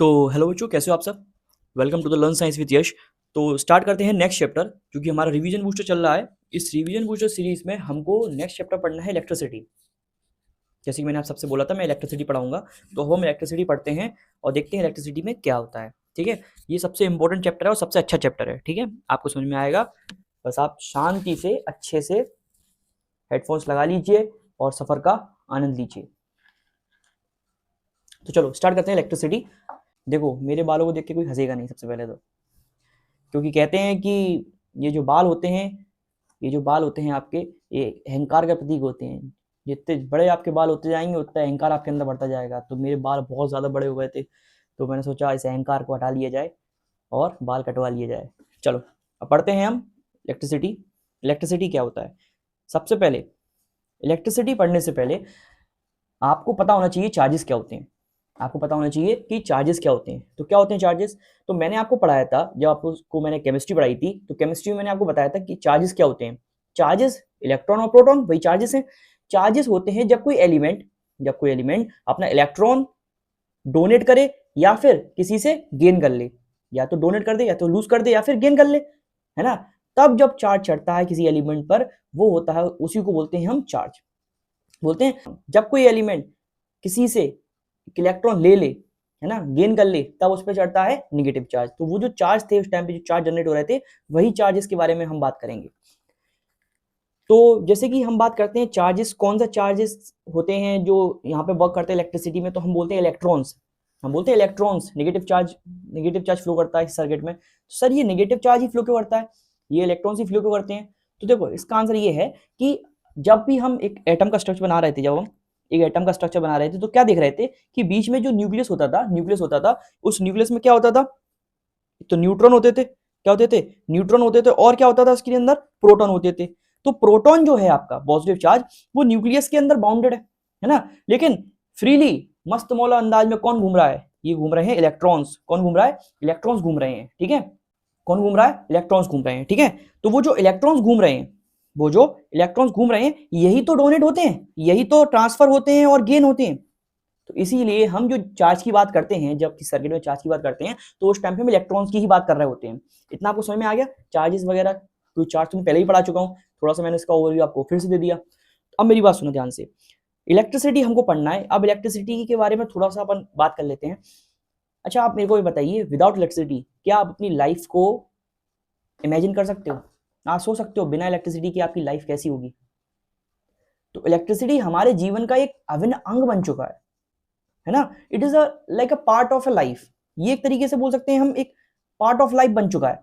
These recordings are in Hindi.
तो हेलो बच्चों, कैसे हो आप सब। Welcome to the learn science with Yash. तो स्टार्ट करते हैं नेक्स्ट चैप्टर, क्योंकि हमारा रिवीजन बूस्टर चल रहा है। इस रिवीजन बूस्टर सीरीज में हमको नेक्स्ट चैप्टर पढ़ना है इलेक्ट्रिसिटी। जैसे कि मैंने आप सबसे बोला था, मैं इलेक्ट्रिसिटी पढ़ाऊंगा। तो हम इलेक्ट्रिसिटी पढ़ते हैं और देखते हैं इलेक्ट्रिसिटी में क्या होता है। ठीक है, ये सबसे इंपॉर्टेंट चैप्टर है और सबसे अच्छा चैप्टर है। ठीक है, आपको समझ में आएगा। बस आप शांति से अच्छे से हेडफोन्स लगा लीजिए और सफर का आनंद लीजिए। तो चलो स्टार्ट करते हैं इलेक्ट्रिसिटी। देखो, मेरे बालों को देख के कोई हंसेगा नहीं सबसे पहले तो, क्योंकि कहते हैं कि ये जो बाल होते हैं, ये जो बाल होते हैं आपके, ये अहंकार का प्रतीक होते हैं। जितने बड़े आपके बाल होते जाएंगे उतना अहंकार आपके अंदर बढ़ता जाएगा। तो मेरे बाल बहुत ज़्यादा बड़े हो गए थे, तो मैंने सोचा इस अहंकार को हटा लिया जाए और बाल कटवा लिए जाए। चलो अब पढ़ते हैं हम इलेक्ट्रिसिटी। इलेक्ट्रिसिटी क्या होता है। सबसे पहले इलेक्ट्रिसिटी पढ़ने से पहले आपको पता होना चाहिए चार्जेस क्या होते हैं। आपको पता होना चाहिए कि चार्जेस क्या होते हैं। तो क्या होते हैं चार्जेस, तो मैंने आपको पढ़ाया था जब आपको मैंने केमिस्ट्री पढ़ाई थी। तो केमिस्ट्री में मैंने आपको बताया था कि चार्जेस क्या होते हैं। चार्जेस, इलेक्ट्रॉन और प्रोटॉन, वही चार्जेस हैं। चार्जेस होते हैं जब कोई एलिमेंट अपना इलेक्ट्रॉन डोनेट करे या फिर किसी से गेन कर ले। या तो डोनेट कर दे, या तो लूज कर दे, या फिर गेन कर ले, है ना। तब जब चार्ज चढ़ता है किसी एलिमेंट पर, वो होता है, उसी को बोलते हैं हम चार्ज। बोलते हैं जब कोई एलिमेंट किसी से इलेक्ट्रॉन ले ले, है ना, गेन कर ले, तब उस पर चढ़ता है निगेटिव चार्ज। तो वो जो चार्ज थे उस टाइम पे, जो चार्ज जनरेट हो रहे थे, वही चार्जेस के बारे में हम बात करेंगे। तो जैसे कि हम बात करते हैं चार्जेस, कौन सा चार्जेस होते हैं जो यहाँ पे वर्क करते हैं इलेक्ट्रिसिटी में, तो हम बोलते हैं इलेक्ट्रॉन्स। हम बोलते हैं इलेक्ट्रॉन्स, नेगेटिव चार्ज फ्लो करता है इस सर्किट में। तो सर ये नेगेटिव चार्ज ही फ्लो क्यों करता है, ये इलेक्ट्रॉन्स ही फ्लो क्यों करते हैं। तो देखो, इसका आंसर ये है कि जब भी हम एक एटम का स्ट्रक्चर बना रहे थे, जब हम एक एटम का स्ट्रक्चर बना रहे थे, तो क्या देख रहे थे कि बीच में जो न्यूक्लियस होता था, उस न्यूक्लियस में क्या होता था, तो न्यूट्रॉन होते थे। क्या होते थे, न्यूट्रॉन होते थे। और क्या होता था उसके अंदर, प्रोटॉन होते थे। तो प्रोटॉन जो है आपका पॉजिटिव चार्ज, वो न्यूक्लियस के अंदर बाउंडेड है ना। लेकिन फ्रीली मस्त मौला अंदाज में कौन घूम रहा है, ये घूम रहे हैं इलेक्ट्रॉन्स। कौन घूम रहा है, इलेक्ट्रॉन्स घूम रहे हैं। ठीक है, कौन घूम रहा है, इलेक्ट्रॉन्स घूम रहे हैं। ठीक है, तो वो जो इलेक्ट्रॉन्स घूम रहे हैं, यही तो डोनेट होते हैं, यही तो ट्रांसफर होते हैं और गेन होते हैं। तो इसीलिए हम जो चार्ज की बात करते हैं, जब किसी सर्किट में चार्ज की बात करते हैं, तो उस टाइम पे हम इलेक्ट्रॉन्स की ही बात कर रहे होते हैं। इतना आपको समझ में आ गया चार्जेस वगैरह। तो चार्ज तो मैं पहले ही पढ़ा चुका हूँ, थोड़ा सा मैंने इसका ओवरव्यू आपको फिर से दे दिया। अब मेरी बात सुनो ध्यान से, इलेक्ट्रिसिटी हमको पढ़ना है। अब इलेक्ट्रिसिटी के बारे में थोड़ा सा अपन बात कर लेते हैं। अच्छा, आप मेरे को ये बताइए, विदाउट इलेक्ट्रिसिटी क्या आप अपनी लाइफ को इमेजिन कर सकते हो। आप सोच सकते हो बिना इलेक्ट्रिसिटी की आपकी लाइफ कैसी होगी। तो इलेक्ट्रिसिटी हमारे जीवन का एक अभिन्न अंग बन चुका है ना। It is like a part of a life. ये एक तरीके से बोल सकते हैं हम, एक पार्ट ऑफ लाइफ बन चुका है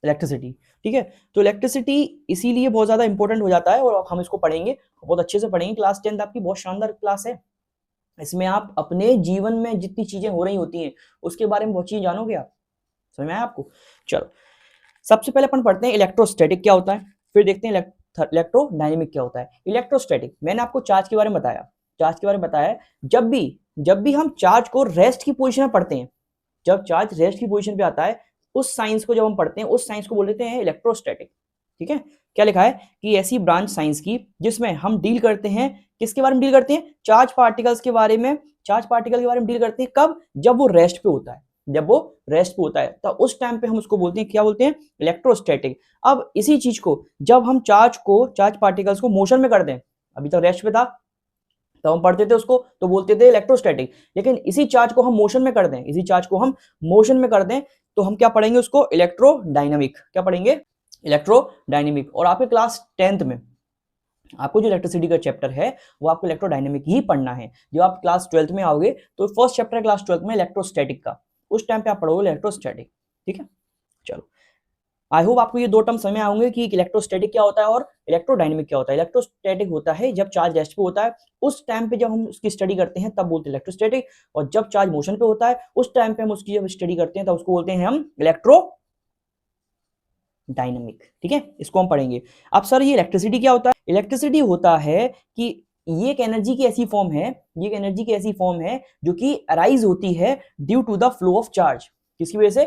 इलेक्ट्रिसिटी। ठीक है, तो इलेक्ट्रिसिटी इसीलिए बहुत ज्यादा इंपॉर्टेंट हो जाता है, और हम इसको पढ़ेंगे, बहुत अच्छे से पढ़ेंगे। क्लास 10 आपकी बहुत शानदार क्लास है। इसमें आप अपने जीवन में जितनी चीजें हो रही होती हैं उसके बारे में बहुत चीज जानोगे आप। समझ में आया आपको। चलो सबसे पहले अपन पढ़ते हैं इलेक्ट्रोस्टैटिक क्या होता है, फिर देखते हैं इलेक्ट्रोडायनेमिक क्या होता है। इलेक्ट्रोस्टैटिक, मैंने आपको चार्ज के बारे में बताया। जब भी हम चार्ज को रेस्ट की पोजीशन में पढ़ते हैं, जब चार्ज रेस्ट की पोजीशन पे आता है, उस साइंस को जब हम पढ़ते हैं, उस साइंस को बोल देते हैं इलेक्ट्रोस्टैटिक। ठीक है, क्या लिखा है कि ऐसी ब्रांच साइंस की जिसमें हम डील करते हैं, किसके बारे में डील करते हैं, चार्ज पार्टिकल्स के बारे में डील करते हैं। कब, जब वो रेस्ट पे होता है, तो उस टाइम पे हम उसको बोलते हैं, क्या बोलते हैं, इलेक्ट्रोस्टैटिक। अब इसी चीज को जब हम चार्ज पार्टिकल्स को मोशन में कर दें, अभी तक रेस्ट पे था तो हम पढ़ते थे उसको, तो बोलते थे इलेक्ट्रोस्टैटिक। लेकिन इसी चार्ज को हम मोशन में कर दें, तो हम क्या पढ़ेंगे उसको, इलेक्ट्रोडायनामिक। क्या पढ़ेंगे, इलेक्ट्रोडायनामिक। और आपके क्लास 10th में आपको जो इलेक्ट्रिसिटी का चैप्टर है वो आपको इलेक्ट्रोडायनामिक ही पढ़ना है। जब आप क्लास 12th में आओगे तो फर्स्ट चैप्टर है क्लास 12th में इलेक्ट्रोस्टैटिक का, उस टाइम पे आप पढ़ोगे इलेक्ट्रोस्टैटिक। ठीक है, चलो आई होप आपको ये दो टर्म समझ में आएंगे कि इलेक्ट्रोस्टैटिक क्या होता है और इलेक्ट्रोडायनेमिक क्या होता है। इलेक्ट्रोस्टैटिक होता है जब चार्ज रेस्ट पे होता है, उस टाइम पे जब हम उसकी स्टडी करते हैं तब बोलते हैं इलेक्ट्रोस्टैटिक। और जब चार्ज मोशन पे होता है, उस टाइम पे हम उसकी जब स्टडी करते हैं तब उसको बोलते हैं हम इलेक्ट्रोडायनेमिक। ठीक है, इसको हम पढ़ेंगे। अब सर ये इलेक्ट्रिसिटी क्या होता है। इलेक्ट्रिसिटी होता है कि ये एक एनर्जी की ऐसी फॉर्म है जो कि अराइज होती है due to the flow of charge. किसकी वजह से,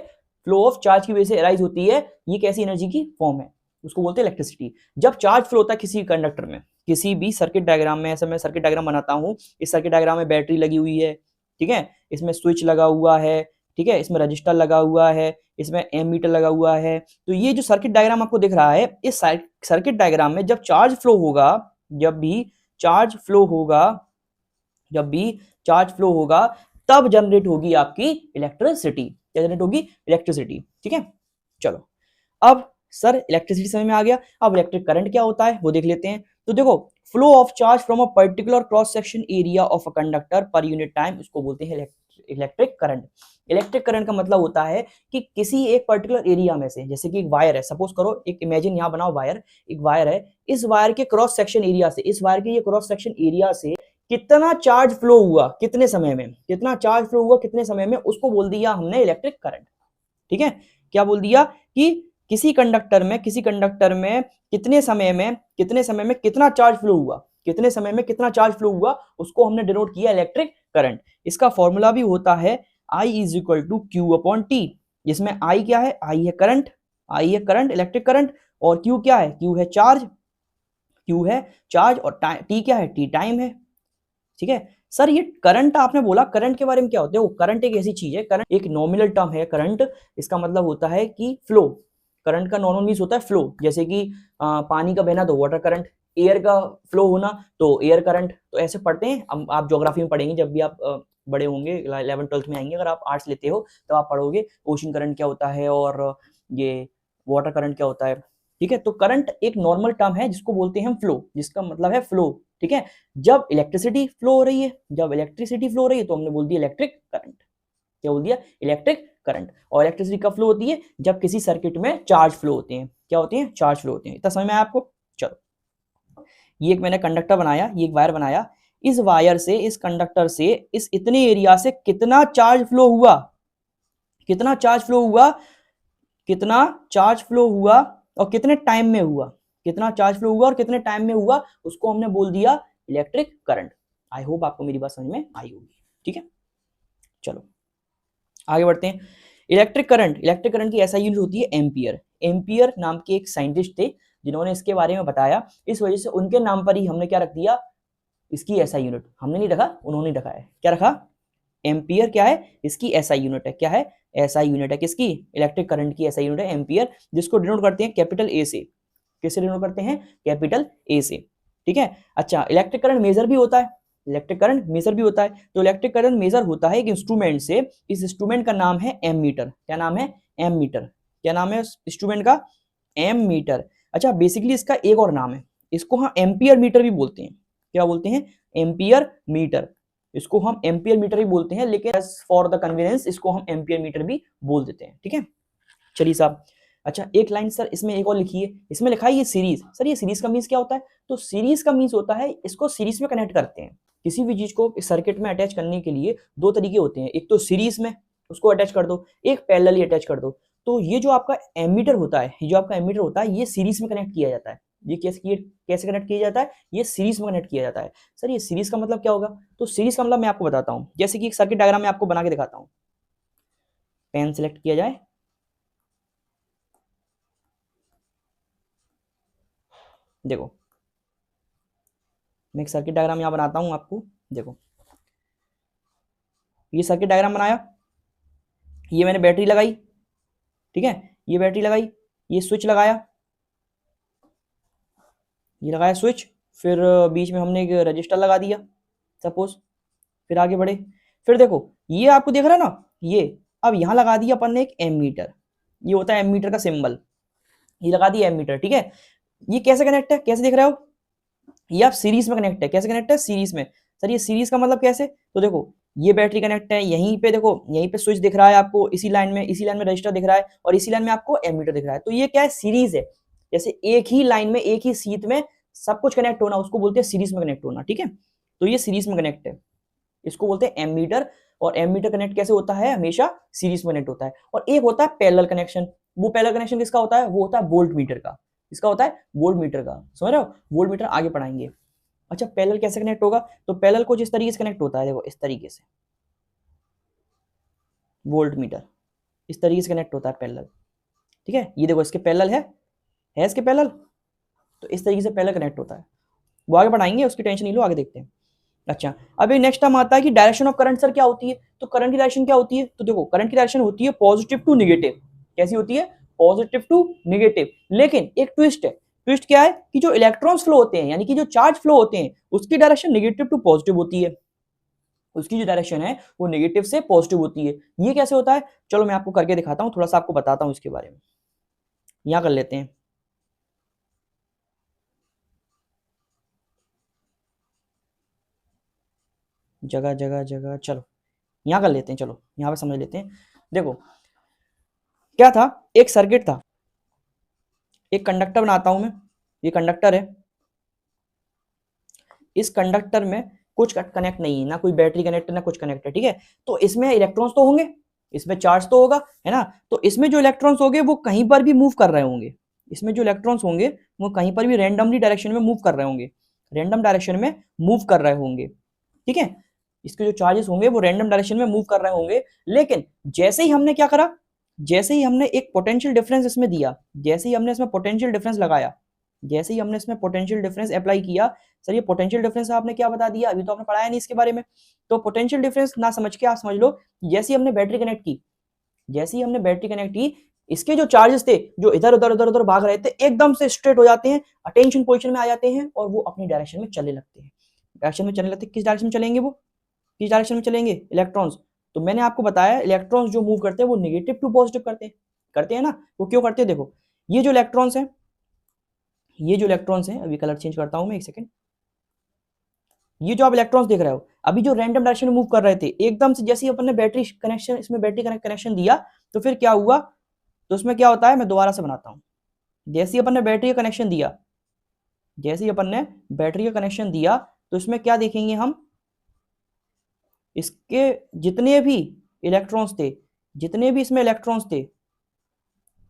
फ्लो ऑफ चार्ज की वजह से अराइज होती है। ये कैसी एनर्जी की फॉर्म है, उसको बोलते हैं इलेक्ट्रिसिटी। जब चार्ज फ्लो होता है किसी कंडक्टर में, किसी भी सर्किट डायग्राम में, ऐसा मैं सर्किट डायग्राम बनाता हूं, इस सर्किट डायग्राम में बैटरी लगी हुई है, ठीक है, इसमें स्विच लगा हुआ है, ठीक है, इसमें रजिस्टर लगा हुआ है, इसमें एमीटर लगा हुआ है। तो ये जो सर्किट डायग्राम आपको दिख रहा है, इस सर्किट डायग्राम में जब चार्ज फ्लो होगा, जब भी चार्ज फ्लो होगा, जब भी चार्ज फ्लो होगा, तब जनरेट होगी आपकी इलेक्ट्रिसिटी। क्या जनरेट होगी? इलेक्ट्रिसिटी। ठीक है, चलो अब सर इलेक्ट्रिसिटी समझ में आ गया। अब इलेक्ट्रिक करंट क्या होता है वो देख लेते हैं। तो देखो, flow of charge from a particular cross section area of a conductor per unit time, इसको बोलते हैं इलेक्ट्रिक करंट। इलेक्ट्रिक करंट का मतलब होता है कि किसी एक पर्टिकुलर एरिया में से, जैसे कि एक वायर है, सपोज करो एक इमेजिन यहां बनाओ वायर, एक वायर है, इस वायर के क्रॉस सेक्शन एरिया से, इस वायर के ये क्रॉस सेक्शन एरिया से कितना चार्ज फ्लो हुआ कितने समय में, कितना चार्ज फ्लो हुआ कितने समय में, उसको बोल दिया हमने इलेक्ट्रिक करंट। ठीक है, क्या बोल दिया कि किसी कंडक्टर में कितने समय में कितना चार्ज फ्लो हुआ, कितने समय में कितना चार्ज फ्लो हुआ, उसको हमने डिनोट किया इलेक्ट्रिक करंट। इसका फॉर्मूला भी होता है I is equal to Q upon T, जिसमें I क्या है? I है करंट, इलेक्ट्रिक करंट, और Q क्या है? Q है चार्ज, और T क्या है? T टाइम है। ठीक है सर, ये करंट आपने बोला, करंट के बारे में क्या होता है? वो करंट एक ऐसी चीज है, करंट एक नॉमिनल टर्म है। करंट इसका मतलब होता है कि फ्लो, करंट का नॉर्मल मीन्स होता है फ्लो, जैसे कि पानी का बहना तो वाटर करंट, एयर का फ्लो होना तो एयर करंट। तो ऐसे पढ़ते हैं, आप ज्योग्राफी में पढ़ेंगे जब भी आप बड़े होंगे, 11th-12th में आएंगे, अगर आप आर्ट्स लेते हो तो आप पढ़ोगे ओशन करंट क्या होता है और ये वाटर करंट क्या होता है। ठीक है, तो करंट एक नॉर्मल टर्म है जिसको बोलते हैं हम फ्लो, जिसका मतलब है फ्लो। ठीक है, जब इलेक्ट्रिसिटी फ्लो हो रही है, तो हमने बोल दिया इलेक्ट्रिक करंट। क्या बोल दिया? Electric current. और इलेक्ट्रिसिटी कब फ्लो होती है? जब किसी सर्किट में चार्ज फ्लो होते हैं। क्या होते हैं? चार्ज फ्लो होते हैं। इतना समझ में आया आपको? चलो, ये एक मैंने कंडक्टर बनाया, ये एक वायर बनाया, इस वायर से, इस कंडक्टर से, इस इतने एरिया से कितना चार्ज फ्लो हुआ, कितना चार्ज फ्लो हुआ, कितना चार्ज फ्लो हुआ और कितने टाइम में हुआ, कितना चार्ज फ्लो हुआ और कितने टाइम में हुआ, उसको हमने बोल दिया इलेक्ट्रिक करंट। आई होप आपको मेरी बात समझ में आई होगी। ठीक है, चलो आगे बढ़ते हैं। इलेक्ट्रिक करंट की ऐसा यूनिट होती है एम्पियर। एम्पियर नाम के एक साइंटिस्ट थे जिन्होंने इसके बारे में बताया, इस वजह से उनके नाम पर ही हमने क्या रख दिया, इसकी ऐसा यूनिट। हमने नहीं रखा, उन्होंने रखा है। क्या रखा? एम्पियर क्या है? इसकी ऐसा यूनिट है। क्या है? ऐसा यूनिट है किसकी? इलेक्ट्रिक करंट की ऐसा यूनिट है एम्पियर, जिसको डिनोट करते हैं कैपिटल ए से। किससे डिनोट करते हैं? कैपिटल ए से। ठीक है, अच्छा, इलेक्ट्रिक करंट मेजर भी होता है, तो इलेक्ट्रिक करंट मेजर होता है एक इंस्ट्रूमेंट से। इस इंस्ट्रूमेंट का नाम है एमीटर। क्या नाम है? एमीटर। क्या नाम है उस इंस्ट्रूमेंट का? एमीटर। अच्छा, बेसिकली इसका एक और नाम है, इसको हम एम्पियर मीटर भी बोलते हैं। क्या बोलते हैं? Ampere metre. इसको हम एम्पियर मीटर भी बोलते हैं, लेकिन फॉर द कन्वीनियंस इसको हम एम्पियर मीटर भी बोल देते हैं। ठीक है, चलिए साहब। अच्छा, एक लाइन सर इसमें एक और लिखिए, इसमें लिखा है ये सीरीज। सर ये सीरीज का मीन्स क्या होता है? तो सीरीज का मीन्स होता है इसको सीरीज में कनेक्ट करते हैं। किसी भी चीज को सर्किट में अटैच करने के लिए दो तरीके होते हैं, एक तो सीरीज में उसको अटैच कर दो, एक पैरेलली अटैच कर दो। तो ये जो आपका एमीटर होता है, ये सीरीज में कनेक्ट किया जाता है। ये कैसे कनेक्ट किया जाता है? ये सीरीज में कनेक्ट किया जाता है। सर ये सीरीज का मतलब क्या होगा? तो सीरीज का मतलब मैं आपको बताता हूं, जैसे कि एक सर्किट डायग्राम में आपको बना के दिखाता हूं। पेन सिलेक्ट किया जाए, देखो मैं एक सर्किट डायग्राम यहां बनाता हूं आपको। देखो, ये सर्किट डायग्राम बनाया, ये मैंने बैटरी लगाई, ठीक है, ये बैटरी लगाई, ये स्विच लगाया, ये लगाया स्विच, फिर बीच में हमने एक रजिस्टर लगा दिया सपोज, फिर आगे बढ़े, फिर देखो ये आपको दिख रहा है ना, ये अब यहां लगा दिया अपन ने एक एमीटर, ये होता है एमीटर का सिंबल, ये लगा दिया एमीटर। ठीक है, ये कैसे कनेक्ट है? कैसे देख रहे हो? ये आप सीरीज में कनेक्ट है। कैसे कनेक्ट है? सीरीज में। सर ये सीरीज का मतलब कैसे? तो देखो, ये बैटरी कनेक्ट है, यहीं पे देखो, यहीं पे स्विच दिख रहा है आपको, इसी लाइन में रजिस्टर दिख रहा है, और इसी लाइन में आपको एमीटर दिख रहा है। तो ये क्या है? सीरीज है। जैसे एक ही लाइन में, एक ही सीट में सब कुछ कनेक्ट होना, उसको बोलते हैं सीरीज में कनेक्ट होना। ठीक है, तो ये सीरीज में कनेक्ट है, इसको बोलते हैं एमीटर। और एमीटर कनेक्ट कैसे होता है? हमेशा सीरीज में कनेक्ट होता है। और एक होता है पैरेलल कनेक्शन। वो पैरेलल कनेक्शन किसका होता है? वो होता है वोल्ट मीटर का। इसका होता है वोल्ट मीटर का, समझ रहे हो? वोल्ट मीटर आगे पढ़ाएंगे। अच्छा, पैरेलल कैसे कनेक्ट होगा? तो पैरेलल कुछ इस तरीके से कनेक्ट होता है, देखो इस तरीके से, वोल्ट मीटर इस तरीके से कनेक्ट होता है पैरेलल। ठीक है, ये देखो इसके पैरेलल है इसके पैरेलल, तो इस तरीके से पैरेलल कनेक्ट होता है। वो आगे पढ़ाएंगे, उसकी टेंशन नहीं लो, आगे देखते हैं। अच्छा, अभी नेक्स्ट टाइम आता है कि डायरेक्शन ऑफ करंट सर क्या होती है, तो करंट की डायरेक्शन क्या होती है, तो देखो करंट की डायरेक्शन होती है पॉजिटिव टू निगेटिव। कैसी होती है, पॉजिटिव टू निगेटिव। लेकिन एक ट्विस्ट है, ट्विस्ट क्या है कि जो इलेक्ट्रॉन्स फ्लो होते हैं यानी कि जो चार्ज फ्लो होते हैं उसकी डायरेक्शन निगेटिव टू पॉजिटिव होती है, उसकी जो डायरेक्शन है वो नेगेटिव से पॉजिटिव होती है। ये कैसे होता है, चलो मैं आपको करके दिखाता हूं, थोड़ा सा आपको बताता हूं इसके बारे में। यहां कर लेते हैं, जगह जगह जगह, चलो यहां कर लेते हैं, चलो यहां पे समझ लेते हैं। देखो क्या था, एक सर्किट था, एक कंडक्टर बनाता हूं मैं, ये कंडक्टर है, इस कंडक्टर में कुछ कनेक्ट नहीं है, ना कोई बैटरी कनेक्ट है ना कुछ कनेक्ट है, ठीक है। तो इसमें इलेक्ट्रॉन्स तो होंगे, इसमें चार्ज तो होगा, है ना। तो इसमें जो इलेक्ट्रॉन्स होंगे वो कहीं पर भी मूव कर रहे होंगे, इसमें जो इलेक्ट्रॉन्स होंगे वो कहीं पर भी रैंडमली डायरेक्शन में मूव कर रहे होंगे, रैंडम डायरेक्शन में मूव कर रहे होंगे, ठीक है। इसके जो चार्जेस होंगे वो रैंडम डायरेक्शन में मूव कर रहे होंगे। लेकिन जैसे ही हमने क्या करा, जैसे ही हमने एक पोटेंशियल डिफरेंस इसमें दिया, जैसे ही हमने इसमें पोटेंशियल डिफरेंस लगाया, जैसे ही हमने इसमें पोटेंशियल डिफरेंस अप्लाई किया, सर ये पोटेंशियल डिफरेंस आपने क्या बता दिया, अभी तो आपने पढ़ाया नहीं इसके बारे में। तो पोटेंशियल डिफरेंस ना समझ के आप समझ लो, जैसे ही हमने बैटरी कनेक्ट की, जैसे ही हमने बैटरी कनेक्ट की, इसके जो चार्जेस थे जो इधर उधर उधर उधर भाग रहे थे एकदम से स्ट्रेट हो जाते हैं, अटेंशन पोजीशन में आ जाते हैं और वो अपनी डायरेक्शन में चलने लगते हैं। डायरेक्शन में चलने लगते हैं, किस डायरेक्शन में चलेंगे, वो किस डायरेक्शन में चलेंगे, इलेक्ट्रॉन्स। तो मैंने आपको बताया इलेक्ट्रॉन्स जो मूव करते हैं वो नेगेटिव टू पॉजिटिव करते हैं ना। वो क्यों करते हैं, देखो ये जो इलेक्ट्रॉन्स हैं, ये जो इलेक्ट्रॉन्स हैं, अभी कलर चेंज करता हूं मैं एक सेकंड, ये जो आप इलेक्ट्रॉन्स देख रहे हो अभी जो रैंडम डायरेक्शन में मूव कर रहे थे, एकदम से जैसे ही अपन ने बैटरी कनेक्शन, इसमें बैटरी कनेक्शन दिया तो फिर क्या हुआ, तो उसमें क्या होता है, मैं दोबारा से बनाता हूं। जैसे ही अपन ने बैटरी का कनेक्शन दिया, जैसे ही अपन ने बैटरी का कनेक्शन दिया तो इसमें क्या देखेंगे हम, इसके जितने भी इलेक्ट्रॉन्स थे, जितने भी इसमें इलेक्ट्रॉन्स थे,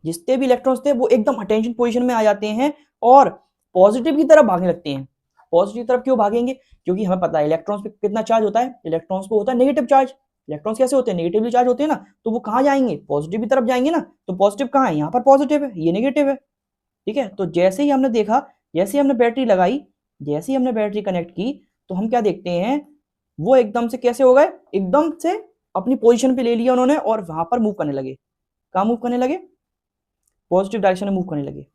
जितने भी इलेक्ट्रॉन्स थे वो एकदम अटेंशन पोजीशन में आ जाते हैं और पॉजिटिव की तरफ भागने लगते हैं। पॉजिटिव तरफ क्यों भागेंगे, क्योंकि हमें पता है इलेक्ट्रॉन्स पे कितना चार्ज होता है, इलेक्ट्रॉन्स पे होता है नेगेटिव चार्ज। इलेक्ट्रॉन्स कैसे होते हैं, नेगेटिवली चार्ज होते हैं ना, तो वो कहाँ जाएंगे, पॉजिटिव की तरफ जाएंगे ना। तो पॉजिटिव कहाँ है, यहाँ पर पॉजिटिव है, ये नेगेटिव है, ठीक है। तो जैसे ही हमने देखा, जैसे ही हमने बैटरी लगाई, जैसे ही हमने बैटरी कनेक्ट की, तो हम क्या देखते हैं, वो एकदम से कैसे हो गए, एकदम से अपनी पोजीशन पे ले लिया उन्होंने और वहां पर मूव करने लगे। कहाँ मूव करने लगे, पॉजिटिव डायरेक्शन में मूव करने लगे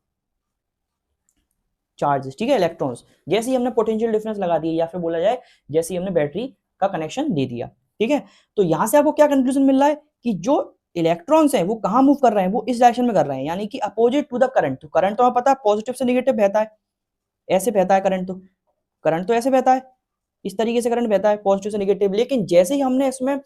चार्जेस, ठीक है, इलेक्ट्रॉन्स। जैसे ही हमने पोटेंशियल डिफरेंस लगा दिया या फिर बोला जाए जैसे ही हमने बैटरी का कनेक्शन दे दिया, ठीक है। तो यहां से आपको क्या कंक्लूजन मिल रहा है कि जो इलेक्ट्रॉन्स हैं वो कहां मूव कर रहे हैं, वो इस डायरेक्शन में कर रहे हैं, यानी कि अपोजिट टू द करंट। तो करंट तो हमें पता है पॉजिटिव से नेगेटिव बहता है, ऐसे बहता है करंट, तो करंट तो ऐसे बहता है, इस तरीके से करंट बहता है पॉजिटिव से नेगेटिव। लेकिन जैसे ही हमने इसमें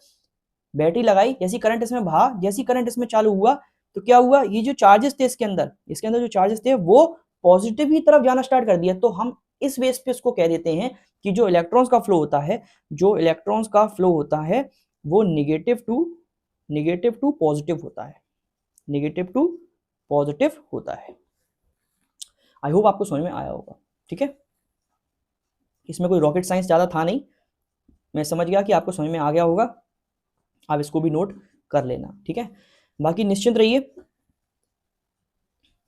बैटरी लगाई, जैसी करंट इसमें बहा, जैसी करंट इसमें चालू हुआ, तो क्या हुआ, ये जो चार्जेस थे इसके अंदर, इसके अंदर जो चार्जेस थे वो पॉजिटिव की तरफ जाना स्टार्ट कर दिया। तो हम इस बेस पे इसको कह देते हैं कि जो इलेक्ट्रॉन्स का फ्लो होता है, जो इलेक्ट्रॉन्स का फ्लो होता है वो नेगेटिव टू पॉजिटिव होता है, नेगेटिव टू पॉजिटिव होता है। आई होप आपको समझ में आया होगा, ठीक है। इसमें कोई रॉकेट साइंस ज़्यादा था नहीं, मैं समझ गया कि आपको समझ में आ गया होगा, आप इसको भी नोट कर लेना, ठीक है। बाकी निश्चिंत रहिए,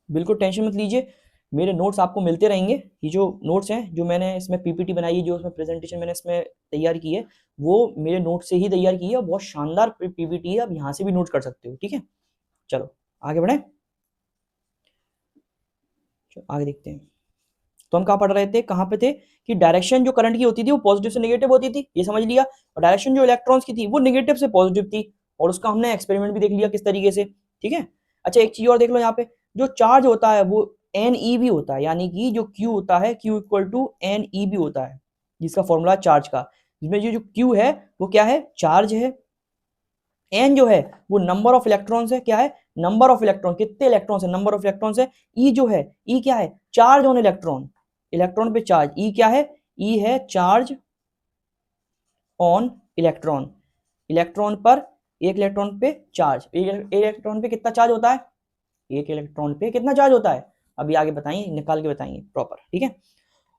बिल्कुल टेंशन मत लीजिए, मेरे नोट्स आपको मिलते रहेंगे। ये जो नोट्स हैं जो मैंने इसमें पीपीटी बनाई है, जो इसमें प्रेजेंटेशन मैंने इसमें तैयार की है, वो मेरे नोट से ही तैयार की है और बहुत शानदार पीपीटी है, आप यहाँ से भी नोट कर सकते हो, ठीक है। चलो आगे बढ़े, आगे देखते हैं। तो हम कहाँ पढ़ रहे थे, कहाँ पे थे कि डायरेक्शन जो करंट की होती थी वो पॉजिटिव से नेगेटिव होती थी, ये समझ लिया। और डायरेक्शन जो इलेक्ट्रॉन्स की थी वो नेगेटिव से पॉजिटिव थी, और उसका हमने एक्सपेरिमेंट भी देख लिया किस तरीके से, ठीक है। अच्छा एक चीज और देख लो, यहाँ पे जो चार्ज होता है वो NeV भी होता है, यानी कि जो Q होता है Q इक्वल टू NeV भी होता है, जिसका फॉर्मूला चार्ज का, जिसमें जो Q है वो क्या है, चार्ज है। N जो है वो नंबर ऑफ इलेक्ट्रॉन्स है, क्या है, नंबर ऑफ इलेक्ट्रॉन, कितने इलेक्ट्रॉन्स है, नंबर ऑफ इलेक्ट्रॉन्स है। E जो है, E क्या है, चार्ज ऑन इलेक्ट्रॉन, इलेक्ट्रॉन पे चार्ज, E क्या है, E है चार्ज ऑन इलेक्ट्रॉन, इलेक्ट्रॉन पर, एक इलेक्ट्रॉन पे चार्ज, एक इलेक्ट्रॉन पे कितना चार्ज होता है, एक इलेक्ट्रॉन पे कितना चार्ज होता है, अभी आगे बताएंगे, निकाल के बताएंगे प्रॉपर, ठीक है।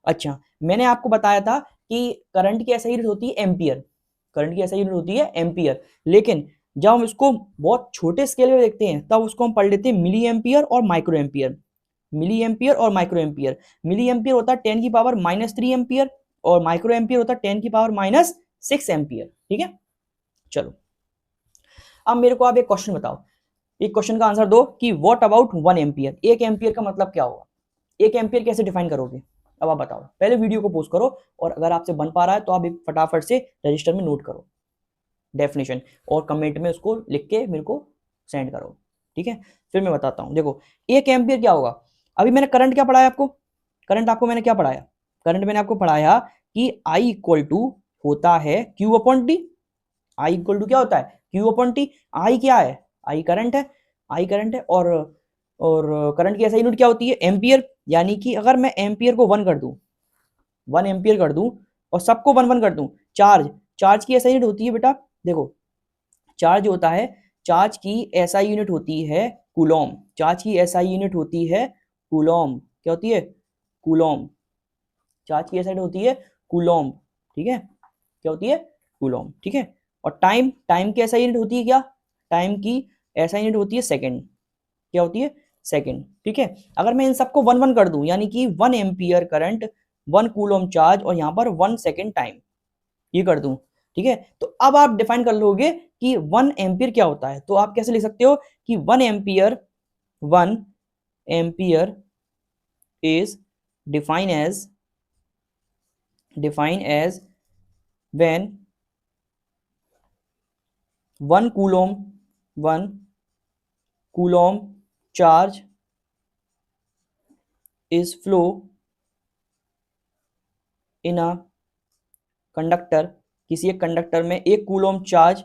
अच्छा मैंने आपको बताया था कि करंट की ऐसा यूनिट होती है एम्पियर, करंट की ऐसा यूनिट होती है एम्पियर, लेकिन जब हम इसको बहुत छोटे स्केल में देखते हैं तब उसको हम पढ़ लेते हैं मिली एम्पियर और माइक्रो एम्पियर, मिली एम्पियर और माइक्रो एम्पियर। मिली एम्पियर होता है 10 की पावर -3 एम्पियर और माइक्रो एम्पियर होता है 10⁻⁻6 एम्पियर। ठीक है, चलो अब मेरे को आप एक क्वेश्चन बताओ, एक क्वेश्चन का आंसर दो कि व्हाट अबाउट 1 एम्पियर। 1 एम्पियर का मतलब क्या होगा, 1 एम्पियर कैसे डिफाइन करोगे, अब आप बताओ। पहले वीडियो को पॉज करो और अगर आपसे बन पा रहा है तो आप एक फटाफट से रजिस्टर में नोट करो डेफिनेशन और कमेंट में उसको लिख के मेरे को सेंड करो। ठीक है, फिर मैं बताता हूं। देखो 1 एम्पियर क्या होगा, अभी मैंने करंट क्या पढ़ाया आपको, करंट आपको मैंने क्या पढ़ाया, करंट मैंने आपको पढ़ाया कि I इक्वल टू होता है Q upon T. I equal to क्या होता है, Q अपॉन टी। I क्या है, I करंट है, I करंट है। और करंट की ऐसा यूनिट क्या होती है, एम्पियर। यानी कि अगर मैं एम्पियर को 1 कर दूं, 1 एम्पियर कर दूं और सबको 1 1 कर दूं, चार्ज, चार्ज की ऐसा यूनिट होती है बेटा, देखो चार्ज होता है, चार्ज की ऐसा यूनिट होती है कूलॉम, चार्ज की ऐसा यूनिट होती है कूलॉम। क्या होती है, कूलॉम। चार्ज की ऐसा यूनिट होती है कूलॉम। ठीक है, क्या होती है, कूलॉम। ठीक है, और टाइम, टाइम की ऐसा यूनिट होती है क्या, टाइम की ऐसा यूनिट होती है सेकंड। क्या होती है, सेकंड। ठीक है, अगर मैं इन सबको 1 1 कर दूं, यानी कि 1 एम्पियर करंट, 1 कूलॉम चार्ज और यहाँ पर 1 सेकंड टाइम, ये कर दूं। ठीक है, तो अब आप डिफाइन कर लोगे कि 1 एम्पियर क्या होता है। तो आप कैसे लिख सकते हो कि 1 ampere, 1 ampere is define as when 1 coulomb charge is flow in a conductor। किसी एक कंडक्टर में 1 कूलॉम चार्ज,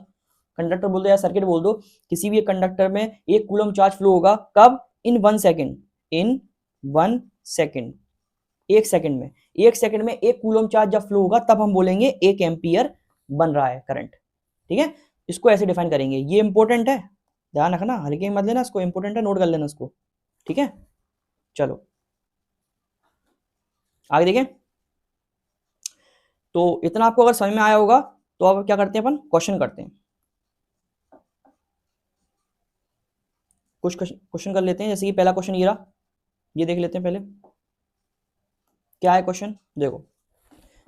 कंडक्टर बोल दो या सर्किट बोल दो, किसी भी एक कंडक्टर में 1 कूलॉम चार्ज फ्लो होगा, कब, इन 1 सेकेंड, इन 1 सेकेंड, 1 सेकेंड में, 1 सेकेंड में 1 कूलॉम चार्ज जब फ्लो होगा तब हम बोलेंगे 1 एम्पियर बन रहा है करंट। ठीक है, इसको ऐसे डिफाइन करेंगे। ये इंपॉर्टेंट है, ध्यान रखना, हल्के में मत लेना इसको, इंपॉर्टेंट है, नोट कर लेना इसको। ठीक है, चलो आगे देखें। तो इतना आपको अगर समझ में आया होगा तो अब क्या करते हैं, अपन क्वेश्चन करते हैं। कुछ क्वेश्चन कर लेते हैं, जैसे कि पहला क्वेश्चन ये रहा, ये देख लेते हैं पहले क्या है क्वेश्चन। देखो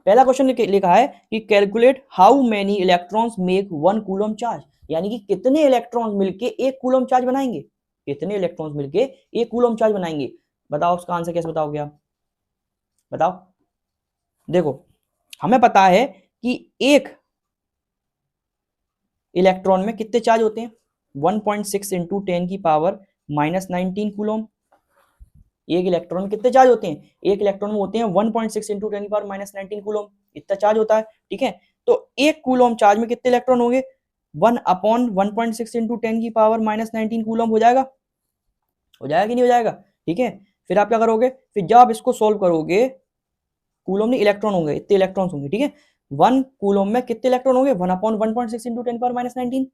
पहला क्वेश्चन लिखा है कि calculate how many electrons make 1 Coulomb charge. यानी कि कितने इलेक्ट्रॉन्स मिलके 1 कूलॉम चार्ज बनाएंगे, कितने इलेक्ट्रॉन्स मिलके 1 कूलॉम चार्ज बनाएंगे। बताओ उसका आंसर कैसे बताओगे आप, बताओ। देखो हमें पता है कि एक इलेक्ट्रॉन में कितने चार्ज होते हैं, 1.6 इंटू 10⁻⁻19 कूलॉम। एक इलेक्ट्रॉन में कितने चार्ज होते हैं, एक इलेक्ट्रॉन में होते हैं 1.6 इंटू 10⁻⁻19 कूलॉम, इतना चार्ज होता है। ठीक है, तो 1 कूलॉम चार्ज में कितने इलेक्ट्रॉन होंगे, 1/1.6 इंटू 10⁻⁻19 कूलॉम हो जाएगा, हो जाएगा कि नहीं हो जाएगा। ठीक है, फिर आप क्या करोगे, फिर जब आप इसको सोल्व करोगे, कूलॉम नहीं इलेक्ट्रॉन होंगे, इतने इलेक्ट्रॉन्स होंगे। ठीक है, 1 कूलॉम में कितने इलेक्ट्रॉन होंगे, 1/1.6 इंटू 10⁻⁻19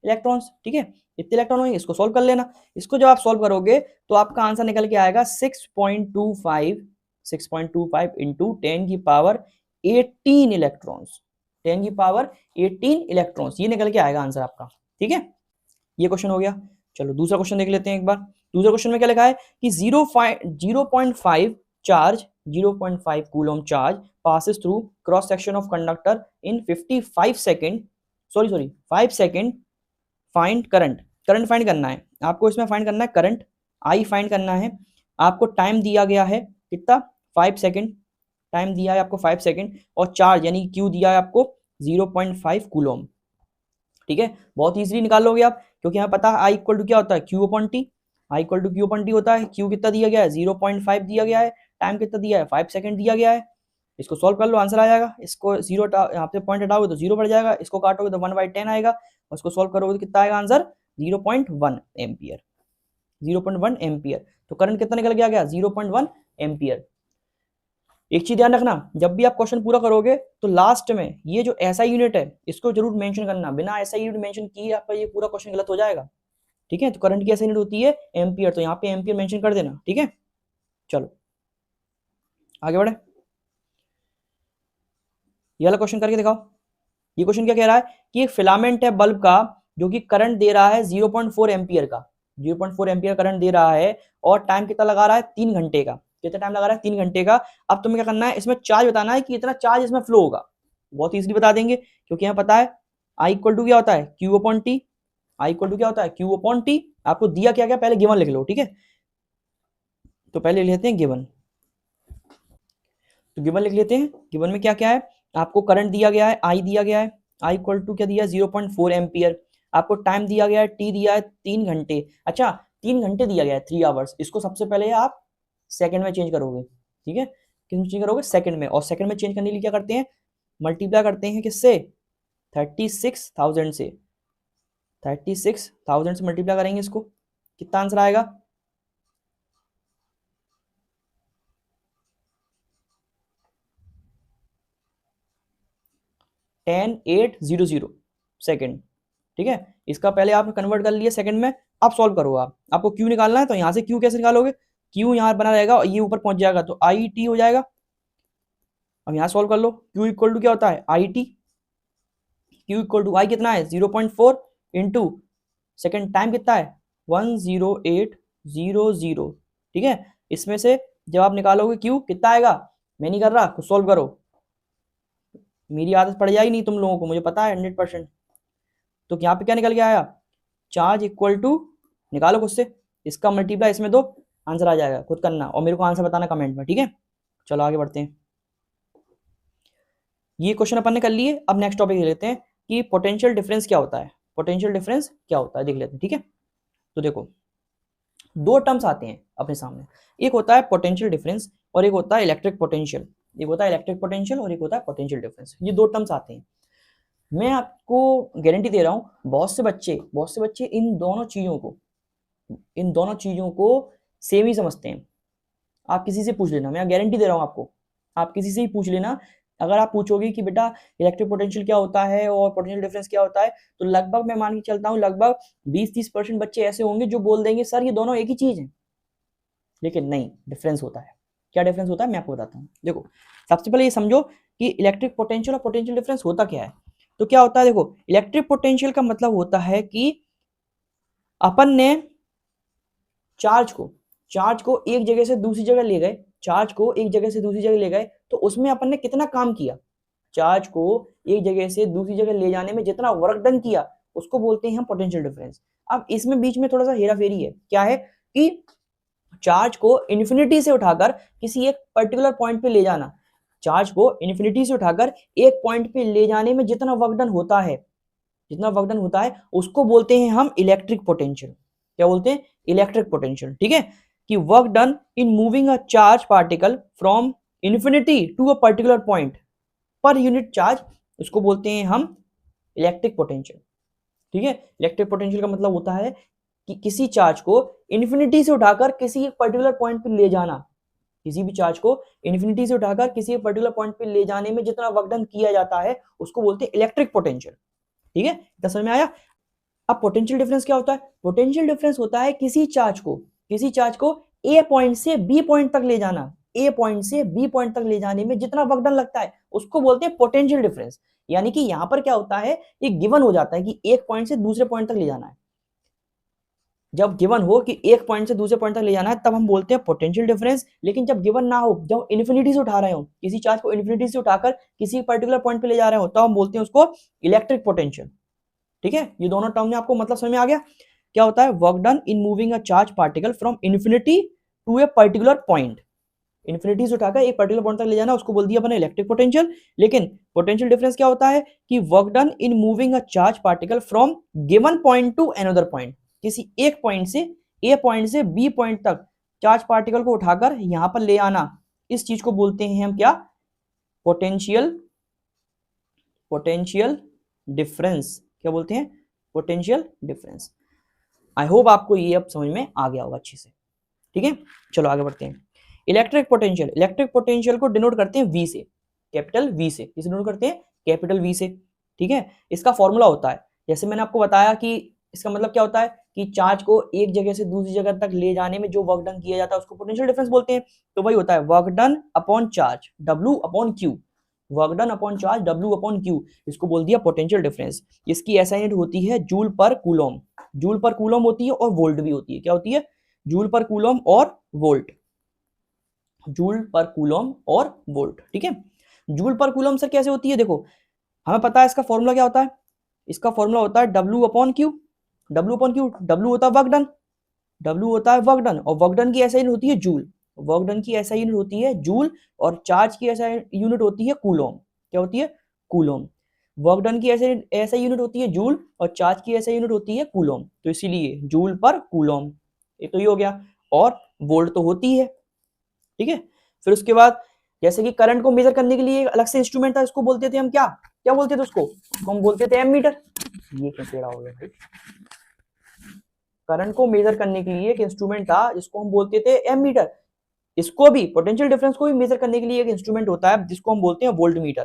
इलेक्ट्रॉन्स। ठीक है, इतने इलेक्ट्रॉन होंगे, इसको सोल्व कर लेना। इसको जब आप सोल्व करोगे तो आपका आंसर निकल के आएगा 6.25 इंटू 10⁻18 इलेक्ट्रॉन्स, 10⁻18 इलेक्ट्रॉन्स, ये निकल के आएगा आंसर आपका। ठीक है, ये क्वेश्चन हो गया। चलो दूसरा क्वेश्चन देख लेते हैं एक बार। दूसरे क्वेश्चन में क्या लिखा है कि 0.5 charge, 0.5 Coulomb charge passes through cross section of conductor in 55 second, sorry 5 second, find current. Current find करना है आपको, इसमें फाइंड करना है करंट, आई फाइंड करना है आपको। टाइम दिया गया है कितना, 5 सेकेंड, टाइम दिया है आपको 5 सेकेंड, और चार्ज यानी क्यू दिया है आपको 0.5 कूलॉम। ठीक है, बहुत इजीली निकाल लोगे आप, क्योंकि हमें पता है आई इक्वल टू क्या होता है, Q upon T. I equal to Q upon T होता है, क्यू कितना दिया गया है 0.5 दिया गया है, टाइम कितना दिया है 5 सेकंड दिया गया है। इसको सॉल्व कर लो, आंसर आ जाएगा। इसको जीरो यहाँ पे पॉइंट हटाओगे तो 0 बढ़ जाएगा, इसको काटोगे तो 1/10 आएगा, और इसको सॉल्व करोगे तो कितना आएगा आंसर, 0.1 एम्पियर, 0.1 एम्पियर। तो करंट कितना निकल के आ गया, 0.1 एम्पियर। एक चीज ध्यान रखना, जब भी आप क्वेश्चन पूरा करोगे तो लास्ट में ये जो ऐसा यूनिट है इसको जरूर मेंशन करना, बिना ऐसा यूनिट मेंशन किए आपका ये पूरा क्वेश्चन गलत हो जाएगा। ठीक है, तो करंट की ऐसी यूनिट होती है एम्पियर, तो यहाँ पे एम्पियर मेंशन कर देना। ठीक है, चलो आगे बढ़े, ये वाला क्वेश्चन करके दिखाओ। ये क्वेश्चन क्या कह रहा है कि एक फिलामेंट है बल्ब का जो कि करंट दे रहा है 0.4 एम्पियर का, 0.4 एम्पियर करंट दे रहा है, और टाइम कितना लगा रहा है 3 घंटे का। कितना टाइम लगा रहा है, 3 घंटे का। अब तुम्हें क्या करना है, इसमें चार्ज बताना है कि इतना चार्ज इसमें फ्लो होगा। बहुत इजीली बता देंगे, क्योंकि यहाँ पता है आई इक्वल टू क्या होता है, Q upon T. I equal to क्या होता है, क्यू अपॉन टी। आपको दिया क्या क्या, पहले गिवन लिख लो, ठीक है। तो पहले लिख लेते हैं गिवन। तो गिवन लिख लेते हैं। गिवन में क्या क्या है, आपको करंट दिया गया है, आई दिया गया है, आई इक्वल टू क्या दिया है, 0.4 एम्पियर। आपको टाइम दिया गया है, टी दिया है 3 घंटे। अच्छा, 3 घंटे दिया गया है, 3 आवर्स। इसको सबसे पहले आप सेकंड में चेंज करोगे, ठीक है। किस में चेंज करोगे, सेकंड में। और सेकंड में चेंज करने के लिए क्या करते हैं, मल्टीप्लाई करते हैं किससे, 36,000 से। 36,000 से मल्टीप्लाई करेंगे इसको, कितना आंसर आएगा, 10,800 सेकेंड, ठीक है। इसका पहले आपने कन्वर्ट कर लिया सेकंड में। अब सॉल्व करो आप, आपको क्यू निकालना है, तो यहां से क्यू कैसे निकालोगे, क्यू यहां बना रहेगा और ये ऊपर पहुंच जाएगा, तो आई टी हो जाएगा। अब यहां सॉल्व कर लो, क्यू इक्वल टू क्या होता है, I T. Q equal to I कितना है, 0.4 इंटू सेकेंड टाइम कितना है, 10800, ठीक है। इसमें से जब आप निकालोगे क्यू कितना आएगा, मैं नहीं कर रहा, खुद सॉल्व करो, मेरी आदत पड़ जाएगी नहीं तुम लोगों को, मुझे पता है 100%। तो यहाँ पे क्या निकल के आया, चार्ज इक्वल टू, निकालो खुद से, इसका मल्टीप्लाई इसमें दो, आंसर आ जाएगा, खुद करना और मेरे को आंसर बताना कमेंट में, ठीक है। चलो आगे बढ़ते हैं। ये क्वेश्चन अपन ने कर लिए। अब नेक्स्ट टॉपिक ले लेते हैं कि पोटेंशियल डिफरेंस क्या होता है। पोटेंशियल डिफरेंस क्या होता है देख लेते हैं, ठीक है। तो देखो, दो टर्म्स आते हैं अपने सामने, एक होता है पोटेंशियल डिफरेंस और एक होता है इलेक्ट्रिक पोटेंशियल। एक होता है इलेक्ट्रिक पोटेंशियल और एक होता है पोटेंशियल डिफरेंस। ये दो टर्म्स आते हैं। मैं आपको गारंटी दे रहा हूँ, बहुत से बच्चे इन दोनों चीजों को सेम ही समझते हैं। आप किसी से पूछ लेना, मैं गारंटी दे रहा हूँ आपको, आप किसी से ही पूछ लेना। अगर आप पूछोगे कि बेटा इलेक्ट्रिक पोटेंशियल क्या होता है और पोटेंशियल डिफरेंस क्या होता है, तो लगभग मैं मान के चलता हूँ लगभग 20-30% बच्चे ऐसे होंगे जो बोल देंगे सर ये दोनों एक ही चीज है। लेकिन नहीं, डिफरेंस होता है। क्या डिफरेंस होता है मैं आपको बताता हूँ। देखो, सबसे पहले ये समझो कि इलेक्ट्रिक पोटेंशियल और पोटेंशियल डिफरेंस होता क्या है। तो क्या होता है, देखो, इलेक्ट्रिक पोटेंशियल का मतलब होता है कि अपन ने चार्ज को एक जगह से दूसरी जगह ले गए, तो उसमें अपन ने कितना काम किया, चार्ज को एक जगह से दूसरी जगह ले जाने में जितना वर्क डन किया, उसको बोलते हैं हम पोटेंशियल डिफरेंस। अब इसमें बीच में थोड़ा सा हेरा फेरी है, क्या है कि चार्ज को इन्फिनिटी से उठाकर किसी एक पर्टिकुलर पॉइंट पे ले जाना, चार्ज को इन्फिनिटी से उठाकर एक पॉइंट पे ले जाने में जितना वर्क डन होता है उसको बोलते हैं हम इलेक्ट्रिक पोटेंशियल। क्या बोलते हैं, इलेक्ट्रिक पोटेंशियल, ठीक है। कि work done in moving a charge particle from infinity to a particular point per unit charge, उसको बोलते हैं हम इलेक्ट्रिक पोटेंशियल, ठीक है। इलेक्ट्रिक पोटेंशियल का मतलब होता है कि किसी चार्ज को इन्फिनिटी से उठाकर किसी एक पर्टिकुलर पॉइंट पे ले जाना, किसी भी चार्ज को इन्फिनिटी से उठाकर किसी एक पर्टिकुलर पॉइंट पे ले जाने में जितना वर्क डन किया जाता है उसको बोलते हैं इलेक्ट्रिक पोटेंशियल, ठीक है। इतना समझ में आया। अब पोटेंशियल डिफरेंस क्या होता है, पोटेंशियल डिफरेंस होता है किसी चार्ज को ए पॉइंट से बी पॉइंट तक ले जाना, ए पॉइंट से बी पॉइंट तक ले जाने में जितना वर्क डन लगता है उसको बोलते हैं पोटेंशियल डिफरेंस। यानी कि यहां पर क्या होता है, ये गिवन हो जाता है कि एक पॉइंट से दूसरे पॉइंट तक ले जाना है। जब गिवन हो कि एक पॉइंट से दूसरे पॉइंट तक ले जाना है तब हम बोलते हैं पोटेंशियल डिफरेंस। लेकिन जब गिवन ना हो, जब इन्फिनिटी से उठा रहे हो, किसी चार्ज को इन्फिनिटी से उठाकर किसी पर्टिकुलर पॉइंट पे ले जा रहे हो, तब हम बोलते हैं उसको इलेक्ट्रिक पोटेंशियल, ठीक है। ये दोनों टर्म में आपको मतलब समझ में आ गया। क्या होता है, work done in moving a charge particle from infinity to a particular point, infinity से उठाकर एक पर्टिकुलर पॉइंट तक ले जाना, उसको बोल दिया अपने इलेक्ट्रिक पोटेंशियल। लेकिन पोटेंशियल डिफरेंस क्या होता है कि work done in moving a charge particle from given point two another point, किसी एक पॉइंट से ए पॉइंट से बी पॉइंट तक चार्ज पार्टिकल को उठाकर यहां पर ले आना, इस चीज को बोलते हैं हम क्या, पोटेंशियल डिफरेंस। क्या बोलते हैं, पोटेंशियल डिफरेंस। आई होप आपको ये अब समझ में आ गया होगा अच्छे से, ठीक है। चलो आगे बढ़ते हैं। इलेक्ट्रिक पोटेंशियल को डिनोट करते हैं वी से, कैपिटल वी से। किसे डिनोट करते हैं, कैपिटल वी से, ठीक है। इसका फॉर्मूला होता है, जैसे मैंने आपको बताया कि इसका मतलब क्या होता है कि चार्ज को एक जगह से दूसरी जगह तक ले जाने में जो वर्क डन किया जाता है उसको पोटेंशियल डिफरेंस बोलते हैं। तो वही होता है work done upon charge, W upon Q, work done upon charge W upon Q, इसको बोल दिया पोटेंशियल डिफरेंस। इसकी SI यूनिट होती है जूल पर कूलम, होती है और वोल्ट भी होती है। क्या होती है, जूल पर कूलम और वोल्ट, जूल पर कूलम और वोल्ट। ठीक है, जूल पर कूलम सर कैसे होती है, देखो हमें पता है इसका फॉर्मूला क्या होता है, इसका फॉर्मूला होता है W upon Q. W upon Q, W होता है वर्क डन, W होता है वर्क डन, और वर्क डन की ऐसा यूनिट होती है जूल, वर्क डन की ऐसा यूनिट होती है जूल, और चार्ज की ऐसा यूनिट होती है कूलम। क्या होती है, कूलम। वर्क डन की ऐसे ऐसा यूनिट होती है जूल, और चार्ज की ऐसा यूनिट होती है कूलम, तो इसीलिए जूल पर कूलम, ये तो ये हो गया। और वोल्ट तो होती है। ठीक है, फिर उसके बाद जैसे कि करंट को मेजर करने के लिए एक अलग से इंस्ट्रूमेंट था, उसको बोलते थे हम क्या क्या बोलते थे उसको हम बोलते थे एमीटर। ये क्या टेढ़ा हो गया भाई, करंट को मेजर करने के लिए एक इंस्ट्रूमेंट था जिसको हम बोलते थे एमीटर। इसको भी, पोटेंशियल डिफरेंस को भी मेजर करने के लिए एक इंस्ट्रूमेंट होता है जिसको हम बोलते हैं वोल्ट मीटर।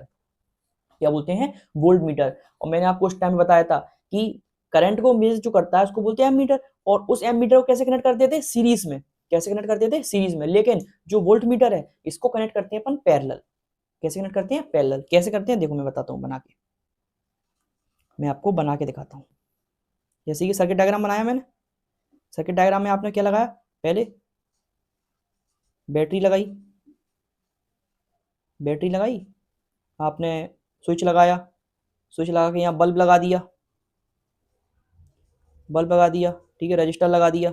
क्या बोलते हैं, वोल्ट मीटर। और मैंने आपको उस टाइम बताया था कि करंट को मेजर जो करता है उसको बोलते हैं एमीटर, और उस एमीटर को कैसे कनेक्ट करते थे, सीरीज में। कैसे कनेक्ट करते थे, सीरीज में। लेकिन जो वोल्ट मीटर है इसको कनेक्ट करते हैं अपन पैरेलल। कैसे कनेक्ट करते हैं, पैरेलल। कैसे करते हैं देखो मैं बताता हूँ बना के, मैं आपको बना के दिखाता हूँ। जैसे कि सर्किट डायग्राम बनाया मैंने, सर्किट डायग्राम में आपने क्या लगाया, पहले बैटरी लगाई, बैटरी लगाई आपने, स्विच लगाया, स्विच लगा के यहाँ बल्ब लगा दिया, बल्ब लगा दिया। ठीक है, रजिस्टर लगा दिया,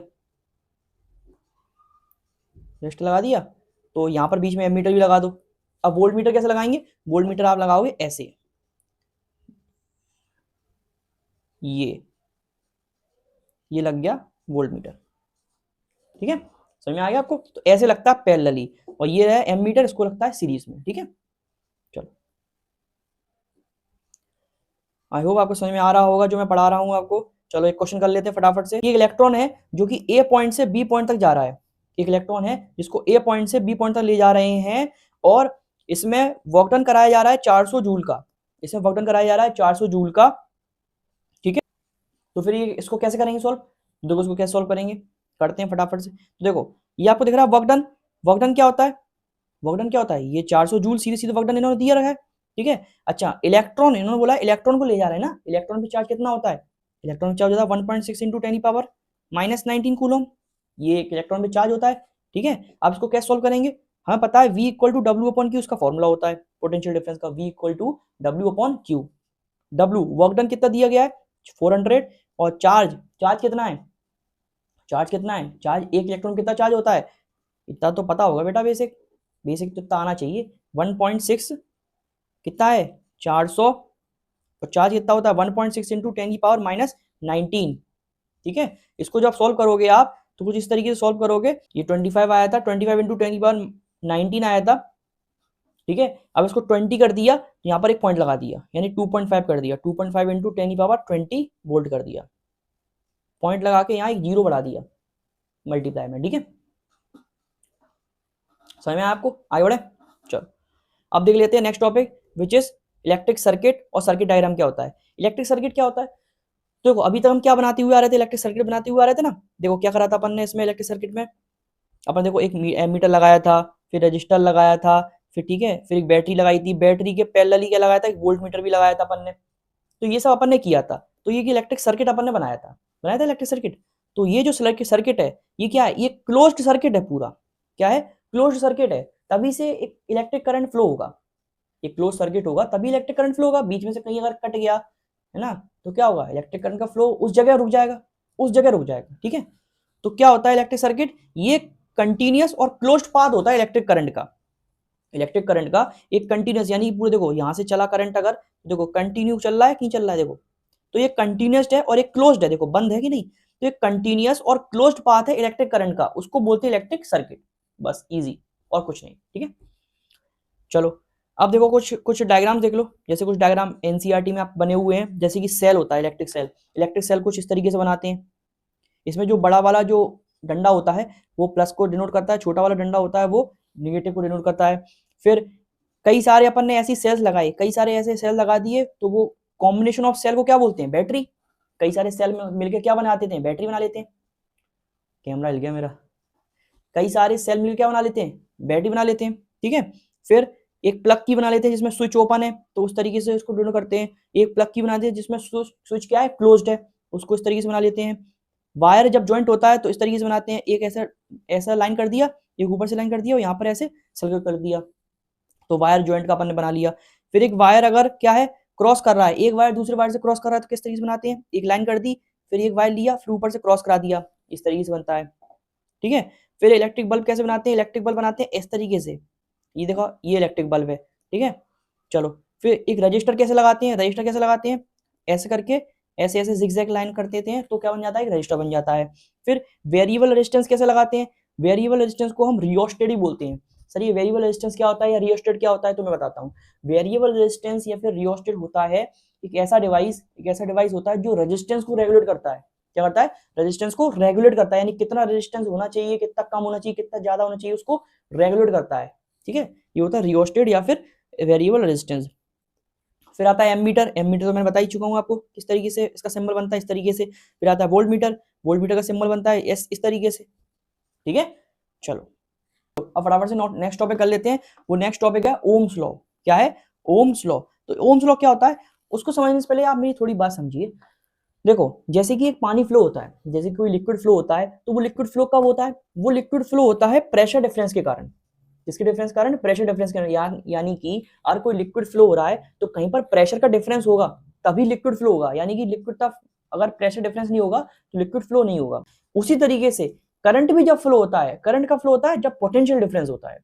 रजिस्टर लगा दिया, तो यहाँ पर बीच में एमीटर भी लगा दो। अब वोल्ट मीटर कैसे लगाएंगे, वोल्ट मीटर आप लगाओगे ऐसे, ये लग गया वोल्ट मीटर। ठीक है, समझ में आ गया आपको, तो ऐसे लगता है पैरेलली, और ये है एमीटर, इसको लगता है सीरीज में। ठीक है, चलो आई होप आपको समझ में आ रहा होगा जो मैं पढ़ा रहा हूँ आपको। चलो एक क्वेश्चन कर लेते हैं फटाफट से। एक इलेक्ट्रॉन है जो कि ए पॉइंट से बी पॉइंट तक जा रहा है, एक इलेक्ट्रॉन है जिसको ए पॉइंट से बी पॉइंट तक ले जा रहे हैं, और इसमें वर्क डन कराया जा रहा है 400 जूल का, इसमें वर्क डन कराया जा रहा है 400 जूल का। ठीक है, तो फिर ये इसको कैसे करेंगे सॉल्व, देखो इसको कैसे सॉल्व करेंगे, करते हैं फटाफट से। तो देखो ये आपको दिख रहा है वर्क डन, वर्क डन क्या होता है, वर्क डन क्या होता है, ये 400 जूल सीधे सीधे वर्क डन इन्होंने दिया रखा है। ठीक है, अच्छा इलेक्ट्रॉन, इन्होंने बोला इलेक्ट्रॉन को ले जा रहे हैं ना, इलेक्ट्रॉन पे चार्ज कितना होता है, इलेक्ट्रॉन पे चार्ज होता है 1.6 इंटू 10 पावर -19 कूलम, ये एक इलेक्ट्रॉन पे चार्ज होता है। ठीक है, आप इसको कैसे सॉल्व करेंगे, हमें पता है V equal to W upon Q उसका फॉर्मूला होता है, पोटेंशियल डिफरेंस का, V equal to W upon Q. W work done कितना दिया गया है 400, और चार्ज, चार्ज कितना है, चार्ज कितना है, चार्ज एक इलेक्ट्रॉन कितना चार्ज होता है, इतना तो पता होगा बेटा, बेसिक बेसिक तो इतना आना चाहिए। 1.6 कितना है 400, और चार्ज कितना होता है 1.6 इंटू 10 की पावर -19। ठीक है, इसको जब सॉल्व करोगे आप तो कुछ इस तरीके से सॉल्व करोगे, ये 25 आया था, 25 इंटू 10 की पावर 19 आया था। ठीक है, अब इसको 20 कर दिया, यहाँ पर एक पॉइंट लगा दिया, यानी 2.5 कर दिया, 2.5 इंटू 10 की पावर 20 वोल्ट कर दिया, पॉइंट लगा के यहाँ एक जीरो बढ़ा दिया मल्टीप्लाई में। ठीक है, समझ में आया आपको, आगे बढ़े। चलो अब देख लेते हैं next topic which is electric circuit, और सर्किट डायग्राम क्या होता है। इलेक्ट्रिक सर्किट क्या होता है, तो देखो अभी तक हम क्या बनाते हुए आ रहे थे, इलेक्ट्रिक सर्किट बनाते हुए आ रहे थे ना। देखो क्या करा था अपन ने इसमें, इलेक्ट्रिक सर्किट में अपन देखो एक एमीटर लगाया था, फिर रजिस्टर लगाया था, फिर ठीक है, फिर एक बैटरी लगाई थी, बैटरी के पैरेलली क्या लगाया था, एक वोल्ट मीटर भी लगाया था अपन ने। तो ये सब अपन ने किया था, तो ये इलेक्ट्रिक सर्किट अपन ने बनाया था इलेक्ट्रिक सर्किट। तो ये जो सर्किट है ये क्या है, ये क्लोज्ड सर्किट है पूरा, क्या है, क्लोज्ड सर्किट है, तभी से एक इलेक्ट्रिक करंट फ्लो होगा, एक क्लोज सर्किट होगा तभी इलेक्ट्रिक करंट फ्लो होगा, बीच में से कहीं अगर कट गया है ना तो क्या होगा, इलेक्ट्रिक करंट का फ्लो उस जगह रुक जाएगा, उस जगह रुक जाएगा। ठीक है, तो क्या होता है इलेक्ट्रिक सर्किट, ये कंटिन्यूअस और क्लोज्ड पाथ होता है इलेक्ट्रिक करंट का, इलेक्ट्रिक करंट का एक कंटिन्यूअस, यानी पूरे देखो यहां से चला करंट, अगर देखो कंटिन्यू चल रहा है कि नहीं चल रहा है, देखो तो ये कंटिन्यूअस है और एक क्लोज्ड है, देखो बंद है कि नहीं, तो एक कंटिन्यूअस और क्लोज्ड पाथ है इलेक्ट्रिक करंट का, उसको बोलते हैं इलेक्ट्रिक सर्किट, बस इजी, और कुछ नहीं। ठीक है, चलो अब देखो कुछ कुछ डायग्राम देख लो, जैसे कुछ डायग्राम एनसीईआरटी में आप बने हुए हैं, जैसे कि सेल होता है इलेक्ट्रिक सेल कुछ इस तरीके से बनाते हैं। इसमें जो बड़ा वाला जो डंडा होता है वो प्लस को डिनोट करता है, छोटा वाला डंडा होता है वो निगेटिव को डिनोट करता है। फिर कई सारे अपन ने ऐसी सेल्स लगाए, कई सारे ऐसे सेल लगा दिए, तो वो कॉम्बिनेशन ऑफ सेल को क्या बोलते हैं, बैटरी। कई सारे सेल में मिलकर क्या बना देते हैं, बैटरी बना लेते हैं। कैमरा हिल गया मेरा, कई सारे सेल मिलकर क्या बना लेते हैं, बैटरी बना लेते हैं। ठीक है, फिर एक प्लग की बना लेते हैं जिसमें स्विच ओपन है, तो उस तरीके से उसको डिनोट करते हैं। एक प्लग की बनाते हैं जिसमें स्विच क्या है, क्लोज्ड है, उसको इस तरीके से बना लेते हैं। वायर जब ज्वाइंट होता है तो इस तरीके से बनाते हैं, एक ऐसा ऐसा लाइन कर दिया एक ऊपर से लाइन कर दिया और यहाँ पर ऐसे सर्कल कर दिया, तो वायर ज्वाइंट का अपन ने बना लिया। फिर एक वायर अगर क्या है क्रॉस कर रहा है, एक वायर दूसरे वायर से क्रॉस कर रहा है तो किस तरीके से बनाते हैं, एक लाइन कर दी, फिर एक वायर लिया, फिर ऊपर से क्रॉस करा दिया, इस तरीके से बनता है, ठीक है। फिर इलेक्ट्रिक बल्ब कैसे बनाते हैं, इलेक्ट्रिक बल्ब बनाते हैं इस तरीके से, ये देखो ये इलेक्ट्रिक बल्ब है, ठीक है। चलो फिर एक रजिस्टर कैसे लगाते हैं, रजिस्टर कैसे लगाते हैं, ऐसे करके ऐसे ऐसे जिगजैग लाइन कर देते हैं तो क्या बन जाता है, एक रजिस्टर बन जाता है। फिर वेरिएबल रेजिस्टेंस कैसे लगाते हैं, वेरिएबल रेजिस्टेंस को हम रियोस्टेट ही बोलते हैं। सर ये वेरिएबल रेजिस्टेंस क्या होता है या रियोस्टेट क्या होता है, तो मैं बताता हूँ। वेरिएबल रेजिस्टेंस या फिर रियोस्टेट होता है एक ऐसा डिवाइस होता है जो रेजिस्टेंस को रेगुलेट करता है। क्या करता है, रेजिस्टेंस को रेगुलेट करता है, यानी कितना रेजिस्टेंस होना चाहिए, कितना कम होना चाहिए, कितना ज्यादा होना चाहिए, उसको रेगुलेट करता है, ठीक है। ये होता है रियोस्टेट या फिर वेरिएबल रेजिस्टेंस। फिर आता है एमीटर, एमीटर तो मैंने बता ही चुका हूँ आपको किस तरीके से इसका सिंबल बनता है, इस तरीके से। फिर आता है वोल्ट मीटर, वोल्ट मीटर का सिंबल बनता है इस तरीके से, ठीक है। चलो अब फटाफट से नेक्स्ट टॉपिक कर लेते हैं। वो नेक्स्ट टॉपिक है ओम्स लॉ। क्या है, ओम्स लॉ। तो ओम्स लॉ क्या होता है, उसको समझने से पहले आप मेरी थोड़ी बात समझिए। देखो जैसे कि एक पानी फ्लो होता है, जैसे कोई लिक्विड फ्लो होता है, तो वो लिक्विड फ्लो कब होता है, वो लिक्विड फ्लो होता है प्रेशर डिफरेंस के कारण। किसके डिफरेंस के कारण, प्रेशर डिफरेंस के कारण। यानी कि अगर कोई लिक्विड फ्लो हो रहा है तो कहीं पर प्रेशर का डिफरेंस होगा तभी लिक्विड फ्लो होगा, यानी कि लिक्विड का अगर प्रेशर डिफरेंस नहीं होगा तो लिक्विड फ्लो नहीं होगा। उसी तरीके से करंट भी जब फ्लो होता है, करंट का फ्लो होता है जब पोटेंशियल डिफरेंस होता है।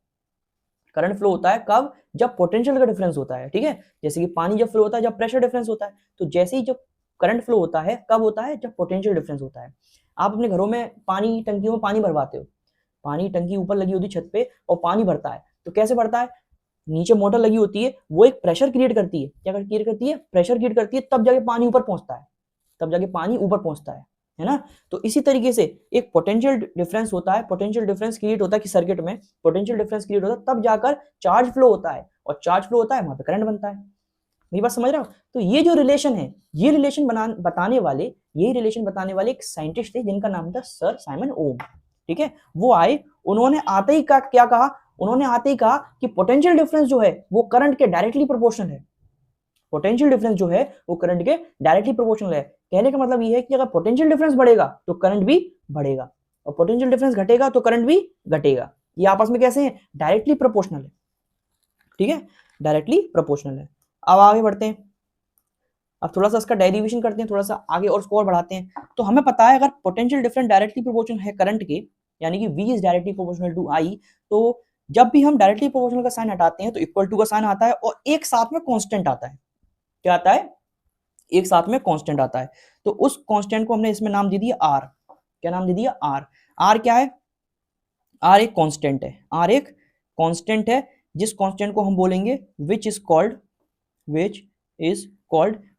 करंट फ्लो होता है कब, जब पोटेंशियल का डिफरेंस होता है, ठीक है। जैसे कि पानी जब फ्लो होता है जब प्रेशर डिफरेंस होता है, तो जैसे ही जब करंट फ्लो होता है कब होता है, जब पोटेंशियल डिफरेंस होता है। आप अपने घरों में पानी टंकियों में पानी भरवाते हो, पानी टंकी ऊपर लगी होती है छत पे और पानी भरता है, तो कैसे भरता है, नीचे मोटर लगी होती है, वो एक प्रेशर क्रिएट करती है। क्या क्रिएट करती है, प्रेशर क्रिएट करती है, तब जाके पानी ऊपर पहुंचता है, तब जाके पानी ऊपर पहुंचता है ना। तो इसी तरीके से एक पोटेंशियल डिफरेंस होता है, पोटेंशियल डिफरेंस क्रिएट होता है कि सर्किट में पोटेंशियल डिफरेंस क्रिएट होता है, तब जाकर चार्ज फ्लो होता है, और चार्ज फ्लो होता है वहां पे करंट बनता है। मेरी बात समझ रहा हो। तो ये जो रिलेशन है, ये रिलेशन बताने वाले एक साइंटिस्ट थे जिनका नाम था सर साइमन ओम, ठीक है। वो आए, उन्होंने आते ही क्या कहा, उन्होंने आते ही कहा कि पोटेंशियल डिफरेंस जो है वो करंट के डायरेक्टली प्रोपोर्शनल है। पोटेंशियल डिफरेंस जो है वो करंट के डायरेक्टली प्रोपोर्शनल है। कहने का मतलब ये है कि अगर पोटेंशियल डिफरेंस बढ़ेगा तो करंट भी बढ़ेगा, और पोटेंशियल डिफरेंस घटेगा तो करंट भी घटेगा। ये आपस में कैसे हैं, डायरेक्टली प्रोपोर्शनल है, ठीक है, डायरेक्टली प्रोपोर्शनल है। अब आगे बढ़ते हैं, अब थोड़ा सा इसका डेरिवेशन करते हैं, थोड़ा सा आगे और स्कोर बढ़ाते हैं। तो हमें पता है अगर पोटेंशियल डिफरेंस डायरेक्टली प्रोपोर्शनल है करंट के, यानी कि V is directly proportional to I, तो जब भी हम डायरेक्टली प्रोपोर्शनल का साइन हटाते हैं तो इक्वल टू का साइन आता है और एक साथ में कांस्टेंट आता है। क्या आता है, एक साथ में कांस्टेंट आता है। तो उस कांस्टेंट को हमने इसमें नाम दे दिया R। क्या नाम दे दिया, R। R क्या है, R एक कांस्टेंट है, R एक कांस्टेंट है, जिस कांस्टेंट को हम बोलेंगे विच इज कॉल्ड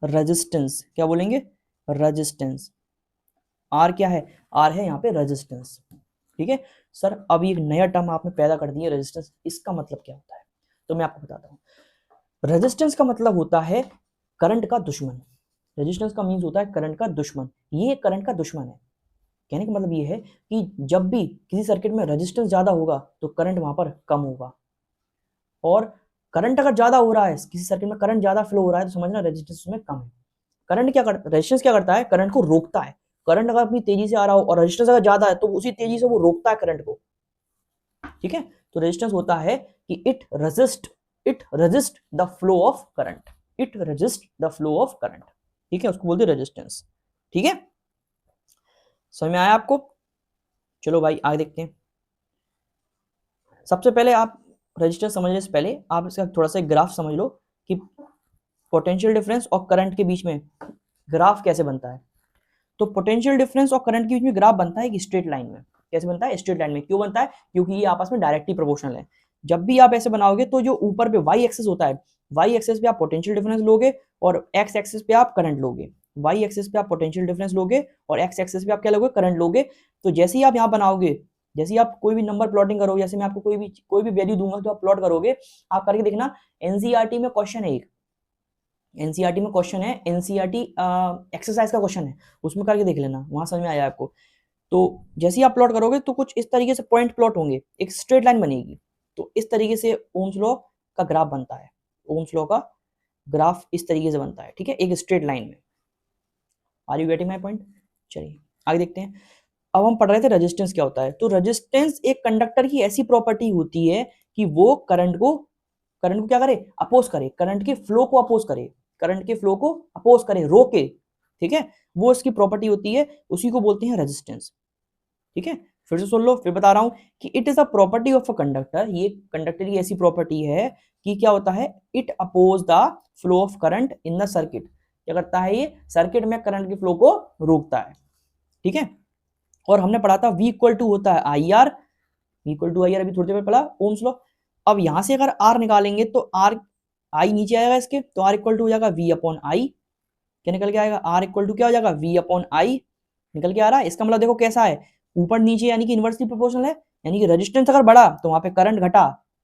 रेजिस्टेंस। क्या बोलेंगे, रेजिस्टेंस। R क्या है, R है यहाँ पे रेजिस्टेंस, ठीक है। सर अब एक नया टर्म आपने पैदा कर दिया रेजिस्टेंस, इसका मतलब क्या होता है, तो मैं आपको बताता हूँ। रेजिस्टेंस का मतलब होता है करंट का दुश्मन। रेजिस्टेंस का मीन्स होता है करंट का दुश्मन, ये करंट का दुश्मन है। कहने का मतलब ये है कि जब भी किसी सर्किट में रेजिस्टेंस ज्यादा होगा तो करंट वहां पर कम होगा, और करंट अगर ज्यादा हो रहा है, किसी सर्किट में करंट ज्यादा फ्लो हो रहा है, तो समझना रेजिस्टेंस में कम है। करंट क्या करता, रेजिस्टेंस क्या करता है, करंट को रोकता है। करंट अगर अपनी तेजी से आ रहा हो और रेजिस्टेंस अगर ज्यादा है तो उसी तेजी से वो रोकता है करंट को, ठीक है। तो रेजिस्टेंस होता है कि it resist the flow of current, it resist the flow of current, ठीक है, उसको बोलते हैं रेजिस्टेंस, ठीक है। समझ में आया आपको। चलो भाई आगे देखते हैं। सबसे पहले आप रेजिस्टेंस समझने से पहले आप इसका थोड़ा सा ग्राफ समझ लो कि पोटेंशियल डिफरेंस और करंट के बीच में ग्राफ कैसे बनता है। तो पोटेंशियल डिफरेंस और करंट के बीच में ग्राफ बनता है एक स्ट्रेट लाइन में। कैसे बनता है, स्ट्रेट लाइन में। क्यों बनता है, क्योंकि ये आपस में डायरेक्टली प्रोपोर्शनल है। जब भी आप ऐसे बनाओगे तो जो ऊपर पे वाई एक्सिस होता है, वाई एक्सिस पे आप पोटेंशियल डिफरेंस लोगे और एक्स एक्सिस पे आप करंट लोगे। वाई एक्सिस पे आप पोटेंशियल डिफरेंस लोगे और एक्स एक्सिस पे आप क्या लोगे, करंट लोगे। तो जैसे ही आप यहाँ बनाओगे, जैसे ही आप कोई भी नंबर प्लॉटिंग करोगे, जैसे मैं आपको कोई भी वैल्यू दूंगा तो आप प्लॉट करोगे, आप करके देखना। एनसीईआरटी में क्वेश्चन है एक, एनसीईआरटी में क्वेश्चन है, एनसीईआरटी एक्सरसाइज का क्वेश्चन है, उसमें करके देख लेना, वहां समझ में आया आपको। तो जैसे ही आप प्लॉट करोगे तो कुछ इस तरीके से पॉइंट प्लॉट होंगे, एक स्ट्रेट लाइन बनेगी। तो इस तरीके से ओम्स लॉ का ग्राफ बनता है, ओम्स लॉ का ग्राफ इस तरीके से बनता है, ठीक है, एक स्ट्रेट लाइन में। Are you getting my point. चलिए आगे देखते हैं। अब हम पढ़ रहे थे रेजिस्टेंस क्या होता है। तो रेजिस्टेंस एक कंडक्टर की ऐसी प्रॉपर्टी होती है कि वो करंट को क्या करे, अपोज करे, करंट के फ्लो को अपोज करे, करंट के फ्लो को अपोज करे, रोके, ठीक है, वो इसकी प्रॉपर्टी होती है, उसी को बोलते हैं रेजिस्टेंस। ठीक है, फिर से सुन लो, फिर बता रहा हूं कि it is a property of a conductor, ये कंडक्टर की ऐसी प्रॉपर्टी है कि क्या होता है, it oppose the flow of current in the circuit, क्या करता है ये, सर्किट में करंट के फ्लो को रोकता है। ठीक है, और हमने पढ़ा था V इक्वल टू होता है I R, V equal to I R अभी थोड़ी देर पहले पढ़ा, ओम्स लॉ। अब यहां से अगर R निकालेंगे तो R, आई नीचे आएगा इसके, तो R इक्वल टू हो जाएगा V अपॉन आई, क्या निकल के आएगा, R इक्वल टू क्या हो जाएगा, V अपॉन आई निकल के आ रहा है। इसका मतलब देखो कैसा है, ऊपर नीचे यानी कि इनवर्सली प्रोपोर्शनल है, यानी कि रेजिस्टेंस अगर बढ़ा तो वहां पे करंट घटा,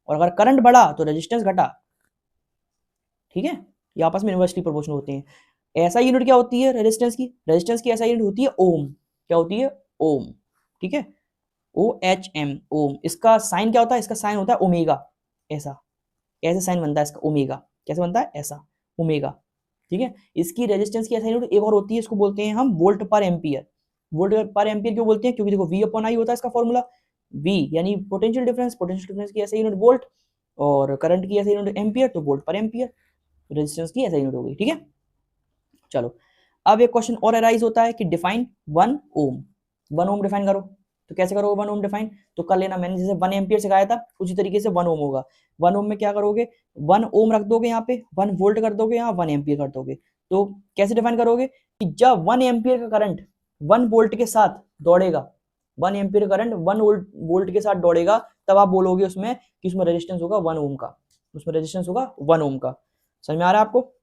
और अगर करंट बढ़ा तो रेजिस्टेंस घटा। ठीक है, ये आपस में इनवर्सली प्रोपोर्शनल होते हैं। ऐसा यूनिट क्या होती है रेजिस्टेंस की, रेजिस्टेंस की ऐसा यूनिट होती है ओम, क्या होती है, ओम। ठीक है, OHM, ओम। इसका साइन क्या होता है, इसका साइन होता है ओमेगा, ऐसा, ऐसे साइन बनता है इसका ओमेगा, कैसे बनता है, ऐसा, ओमेगा। ठीक है, इसकी रेजिस्टेंस की ऐसा यूनिट एक और होती है, इसको बोलते हैं हम वोल्ट पर एम्पियर। वोल्ट पर एम्पियर क्यों बोलते हैं, क्योंकि देखो V अपॉन आई होता है इसका फॉर्मूला, V यानी पोटेंशियल डिफरेंस, पोटेंशियल डिफरेंस की ऐसा यूनिट वोल्ट, और करंट की ऐसा यूनिट एम्पियर, तो वोल्ट पर एम्पियर, रेजिस्टेंस की ऐसा यूनिट हो गई। ठीक है, चलो अब एक क्वेश्चन और अराइज होता है कि डिफाइन 1 ओम, 1 ओम डिफाइन करो। तो कैसे करोगे 1 ओम डिफाइन, तो कर लेना, मैंने जैसे 1 एम्पियर सिखाया था उसी तरीके से 1 ओम होगा। 1 ओम में क्या करोगे, 1 ओम रख दोगे यहाँ पे, 1 वोल्ट कर दोगे, यहाँ 1 एम्पियर कर दोगे। तो कैसे डिफाइन करोगे कि जब 1 एम्पियर का करंट 1 वोल्ट के साथ दौड़ेगा, 1 एम्पियर करंट 1 वोल्ट के साथ दौड़ेगा, तब आप बोलोगे उसमें कि उसमें रेजिस्टेंस होगा 1 ओम का, उसमें रेजिस्टेंस होगा 1 ओम का। समझ में आ रहा है आपको।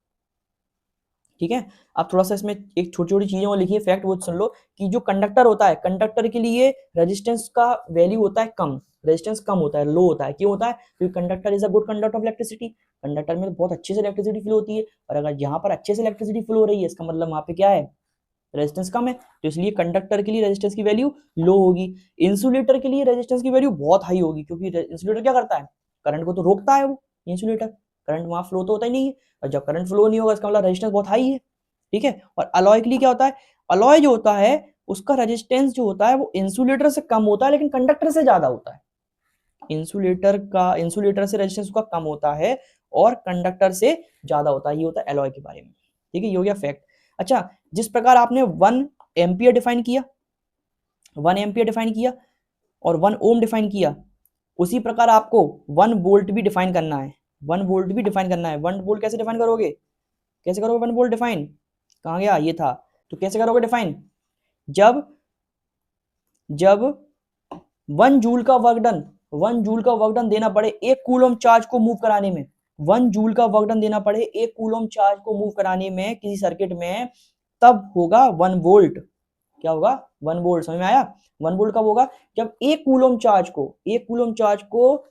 ठीक है, अब थोड़ा सा इसमें एक छोटी छोटी चीजें और लिखी है, फैक्ट वो सुन लो कि जो कंडक्टर होता है, कंडक्टर के लिए रेजिस्टेंस का वैल्यू होता है कम, रेजिस्टेंस कम होता है, लो होता है। क्यों होता है, क्योंकि conductor is a good conductor of electricity, conductor में बहुत अच्छे से इलेक्ट्रिसिटी फ्लो होती है, और अगर यहाँ पर अच्छे से इलेक्ट्रिसिटी फ्लो हो रही है, इसका मतलब वहां पे क्या है, रेजिस्टेंस कम है, तो इसलिए कंडक्टर के लिए रेजिस्टेंस की वैल्यू लो होगी। इंसुलेटर के लिए रेजिस्टेंस की वैल्यू बहुत हाई होगी, क्योंकि इंसुलेटर क्या करता है, करंट को तो रोकता है वो इंसुलेटर, करंट वहां फ्लो तो होता ही नहीं है, और जब करंट फ्लो नहीं होगा इसका मतलब रेजिस्टेंस बहुत हाई है। ठीक है, और अलॉय के लिए क्या होता है, अलॉय जो होता है उसका रेजिस्टेंस जो होता है वो इंसुलेटर से कम होता है, लेकिन कंडक्टर से ज्यादा होता है। इंसुलेटर से रेजिस्टेंस उसका कम होता है और कंडक्टर से ज्यादा होता है। ये होता है अलॉय के बारे में। ठीक है, ये हो गया फैक्ट। अच्छा, जिस प्रकार आपने 1 एम्पियर डिफाइन किया, 1 एम्पियर डिफाइन किया और 1 ओम डिफाइन किया, उसी प्रकार आपको 1 वोल्ट भी डिफाइन करना है, 1 वोल्ट भी डिफाइन करना है। 1 वोल्ट कैसे डिफाइन करोगे, कैसे करोगे 1 वोल्ट डिफाइन, कहाँ गया, ये था। तो कैसे करोगे डिफाइन, जब 1 जूल का वर्क डन, 1 जूल का वर्क डन देना पड़े 1 कूलम चार्ज को मूव कराने में, 1 जूल का वर्क डन देना पड़े 1 कूलम चार्ज को मूव कराने में किसी सर्किट में, तब होगा 1 वोल्ट। क्या होगा, 1 वोल्ट। समझ में आया, 1 वोल्ट कब होगा, जब 1 कूलम चार्ज को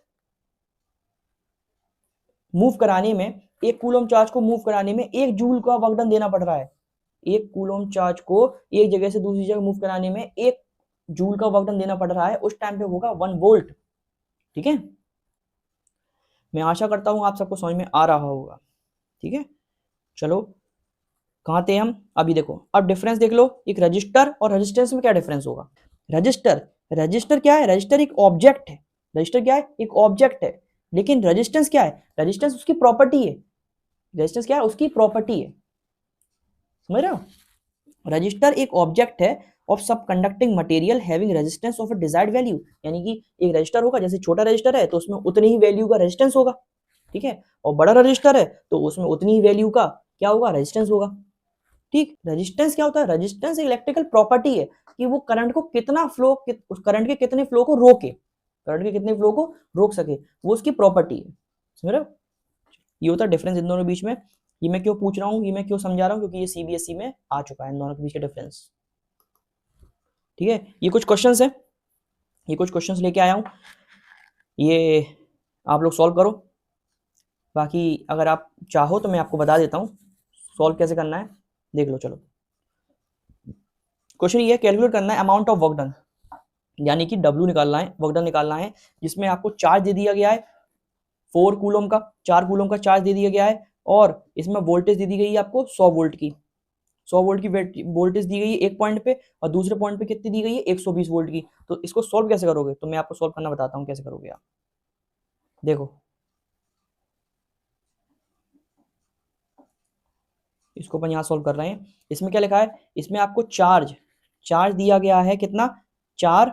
मूव कराने में, 1 कूलम चार्ज को मूव कराने में 1 जूल का वर्क डन देना पड़ रहा है। 1 कूलम चार्ज को एक जगह से दूसरी जगह मूव कराने में 1 जूल का वर्क डन देना पड़ रहा है, उस टाइम पे होगा 1 वोल्ट। ठीक है, मैं आशा करता हूं आप सबको समझ में आ रहा होगा। ठीक है, चलो कहाँ थे हम, अभी देखो, अब डिफरेंस देख लो, एक रजिस्टर और रेजिस्टेंस में क्या डिफरेंस होगा। रजिस्टर क्या है, रजिस्टर एक ऑब्जेक्ट है, रजिस्टर क्या है, एक ऑब्जेक्ट है। लेकिन रेजिस्टेंस क्या है, रेजिस्टेंस उसकी प्रॉपर्टी है, रेजिस्टेंस क्या है, उसकी प्रॉपर्टी है। समझ रहे हो, रजिस्टर एक ऑब्जेक्ट है ऑफ सब conducting material having resistance of a desired value, यानी कि एक रजिस्टर होगा, जैसे छोटा रजिस्टर है तो उसमें उतनी ही वैल्यू का रेजिस्टेंस होगा। ठीक है, और बड़ा रजिस्टर है तो उसमें उतनी ही वैल्यू का क्या होगा, रेजिस्टेंस होगा। ठीक, रेजिस्टेंस क्या होता है, रेजिस्टेंस इलेक्ट्रिकल प्रॉपर्टी है कि वो करंट को कितना फ्लो, करंट के कितने फ्लो को रोके, करंट के कितने फ्लो को रोक सके, वो उसकी प्रॉपर्टी है। समझ रहे हो, ये होता है डिफरेंस इन दोनों के बीच में। ये मैं क्यों पूछ रहा हूँ, ये मैं क्यों समझा रहा हूँ, क्योंकि ये सीबीएसई में आ चुका है इन दोनों के बीच का डिफरेंस। ठीक है, ये कुछ क्वेश्चंस है, ये कुछ क्वेश्चंस लेके आया हूँ, ये आप लोग सॉल्व करो। बाकी अगर आप चाहो तो मैं आपको बता देता हूँ सॉल्व कैसे करना है, देख लो। चलो क्वेश्चन ये है, कैलकुलेट करना है अमाउंट ऑफ वर्क डन, यानी कि W निकालना है, वर्क डन निकालना है, जिसमें आपको चार्ज दे दिया गया है 4 कूलम का, 4 कूलम का चार्ज दे दिया गया है, और इसमें वोल्टेज दे दी गई है आपको 100 वोल्ट की। 100 वोल्ट की वोल्टेज दी गई है एक पॉइंट पे और दूसरे पॉइंट पे कितनी दी गई है 120 वोल्ट की। तो इसको सॉल्व कैसे करोगे? तो मैं आपको सॉल्व करना बताता हूँ कैसे करोगे आप। देखो इसको अपन यहाँ सॉल्व कर रहे हैं। इसमें क्या लिखा है? इसमें आपको चार्ज दिया गया है कितना? 4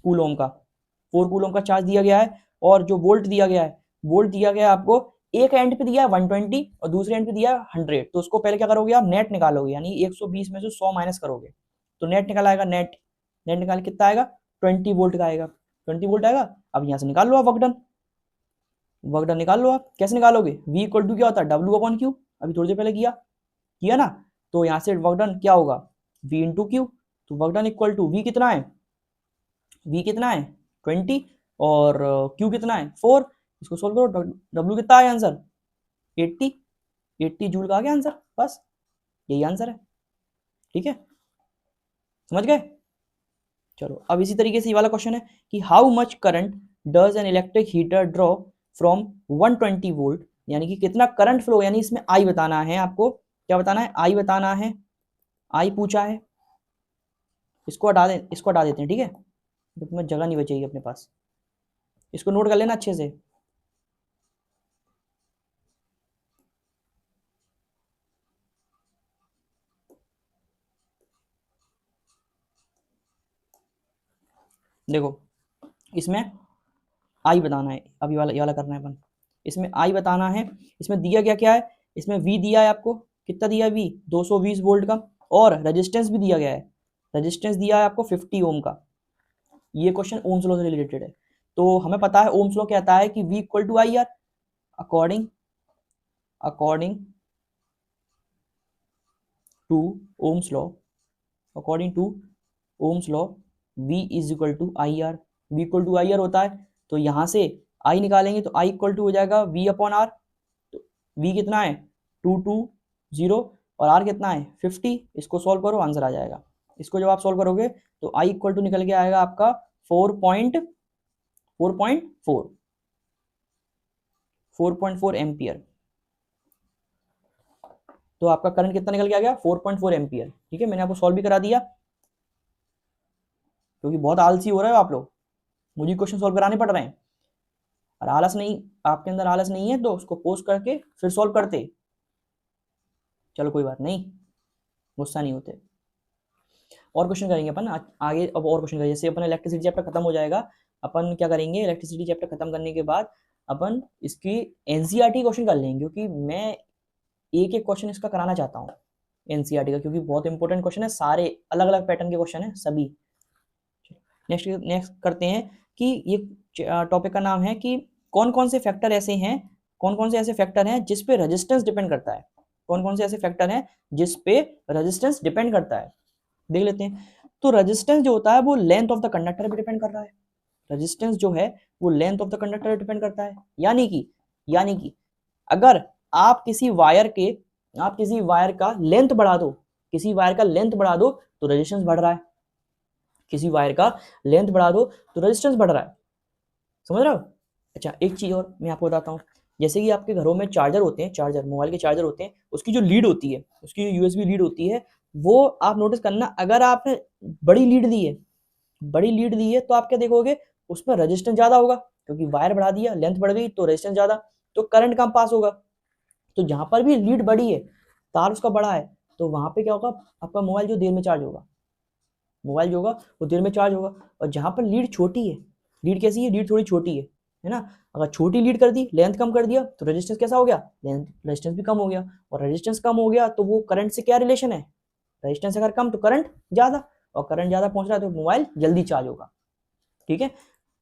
कूलोम का, 4 कूलोम का चार्ज दिया गया है। और जो वोल्ट दिया गया है, वोल्ट दिया गया है आपको, एक एंड पे दिया है 120 और दूसरे एंड पे दिया है 100। तो उसको पहले क्या करोगे आप? नेट निकालोगे, यानी 120 में से 100 माइनस करोगे तो नेट निकल आएगा। नेट निकाल कितना आएगा? 20 वोल्ट का आएगा। 20 वोल्ट आएगा। अब यहाँ से निकाल लो आप वर्क डन निकाल लो आप। कैसे निकालोगे? V इक्वल टू क्या होता है? W upon Q। अभी थोड़ी देर पहले किया ना। तो यहाँ से वर्क डन क्या होगा? V into Q. तो work done equal to V कितना है? V कितना है? 20 और Q कितना है? 4। इसको सोल्व करो। W कितना है आंसर? 80 जूल का आ गया आंसर। बस यही आंसर है। ठीक है, समझ गए? चलो अब इसी तरीके से ये वाला क्वेश्चन है कि how much current does an electric heater draw from 120 volt, यानी कि कितना करंट फ्लो, यानी इसमें आई बताना है आपको। क्या बताना है? आई बताना है। आई पूछा है। इसको हटा देते हैं। ठीक है, तो जगह नहीं बचेगी अपने पास। इसको नोट कर लेना अच्छे से। देखो इसमें आई बताना है। अभी वाला ये वाला करना है अपन। इसमें आई बताना है। इसमें दिया क्या है? इसमें वी दिया है आपको। कितना दिया है? वी 220 वोल्ट का। और रेजिस्टेंस भी दिया गया है। रेजिस्टेंस दिया है आपको 50 ओम का। ये क्वेश्चन ओम्स लॉ से रिलेटेड है। तो हमें पता है ओम्स लॉ कहता है कि V equal to I R. According to Ohm's law, V is equal to I R. V equal to I R होता है। तो यहाँ से आई निकालेंगे तो आई इक्वल टू हो जाएगा वी अपॉन आर। तो वी कितना है? 220 और आर कितना है? 50। इसको सॉल्व करो, आंसर आ जाएगा। इसको जब आप सॉल्व करोगे तो आई इक्वल टू निकल के आएगा आपका 4.4 एम्पियर। तो आपका करंट कितना निकल के आ गया? 4.4 एम्पियर। ठीक है, मैंने आपको सॉल्व भी करा दिया क्योंकि बहुत आलसी हो रहे हो आप लोग, मुझे क्वेश्चन सॉल्व कराने पड़ रहे हैं। और आलस नहीं, आपके अंदर आलस नहीं है तो उसको पोस्ट करके फिर सॉल्व करते। चलो कोई बात नहीं, गुस्सा नहीं होते। और क्वेश्चन करेंगे अपन आगे। अब और क्वेश्चन करेंगे। जैसे अपन इलेक्ट्रिसिटी चैप्टर खत्म हो जाएगा, अपन क्या करेंगे? इलेक्ट्रिसिटी चैप्टर खत्म करने के बाद अपन इसकी एनसीईआरटी क्वेश्चन कर लेंगे, क्योंकि मैं एक एक क्वेश्चन इसका कराना चाहता हूँ एनसीईआरटी का, क्योंकि बहुत इंपॉर्टेंट क्वेश्चन है। सारे अलग अलग पैटर्न के क्वेश्चन है सभी। नेक्स्ट करते हैं कि ये टॉपिक का नाम है कि कौन कौन से फैक्टर ऐसे हैं जिस पे रेजिस्टेंस डिपेंड करता है। कौन कौन से ऐसे फैक्टर हैं जिस पे रेजिस्टेंस डिपेंड करता है, देख लेते हैं। तो रेजिस्टेंस जो होता है वो लेंथ ऑफ द कंडक्टर पे डिपेंड कर रहा है। रेजिस्टेंस जो है वो लेंथ ऑफ द कंडक्टर पे डिपेंड करता है। यानी कि अगर आप किसी वायर का लेंथ बढ़ा दो, तो रेजिस्टेंस बढ़ रहा है। किसी वायर का लेंथ बढ़ा दो तो रेजिस्टेंस बढ़ रहा है। समझ रहे हो? अच्छा, एक चीज और मैं आपको बताता हूँ। जैसे कि आपके घरों में चार्जर होते हैं, मोबाइल के चार्जर होते हैं, उसकी जो लीड होती है, उसकी यूएसबी लीड होती है, वो आप नोटिस करना, अगर आपने बड़ी लीड दी है तो आप क्या देखोगे? उसमें रेजिस्टेंस ज्यादा होगा, क्योंकि वायर बढ़ा दिया, लेंथ बढ़ गई तो रेजिस्टेंस ज्यादा, तो करंट कम पास होगा। तो जहां पर भी लीड बड़ी है, तार उसका बड़ा है, तो वहां पे क्या होगा? आपका मोबाइल जो देर में चार्ज होगा, और जहां पर लीड छोटी है, लीड कैसी है? लीड थोड़ी छोटी है ना। अगर छोटी लीड कर दी, लेंथ कम कर दिया, तो रेजिस्टेंस कैसा हो गया? रेजिस्टेंस भी कम हो गया। और रेजिस्टेंस कम हो गया तो वो करंट से क्या रिलेशन है? रेजिस्टेंस अगर कम तो करंट ज्यादा, और करंट ज्यादा पहुंच रहा है तो मोबाइल जल्दी चार्ज होगा। ठीक है,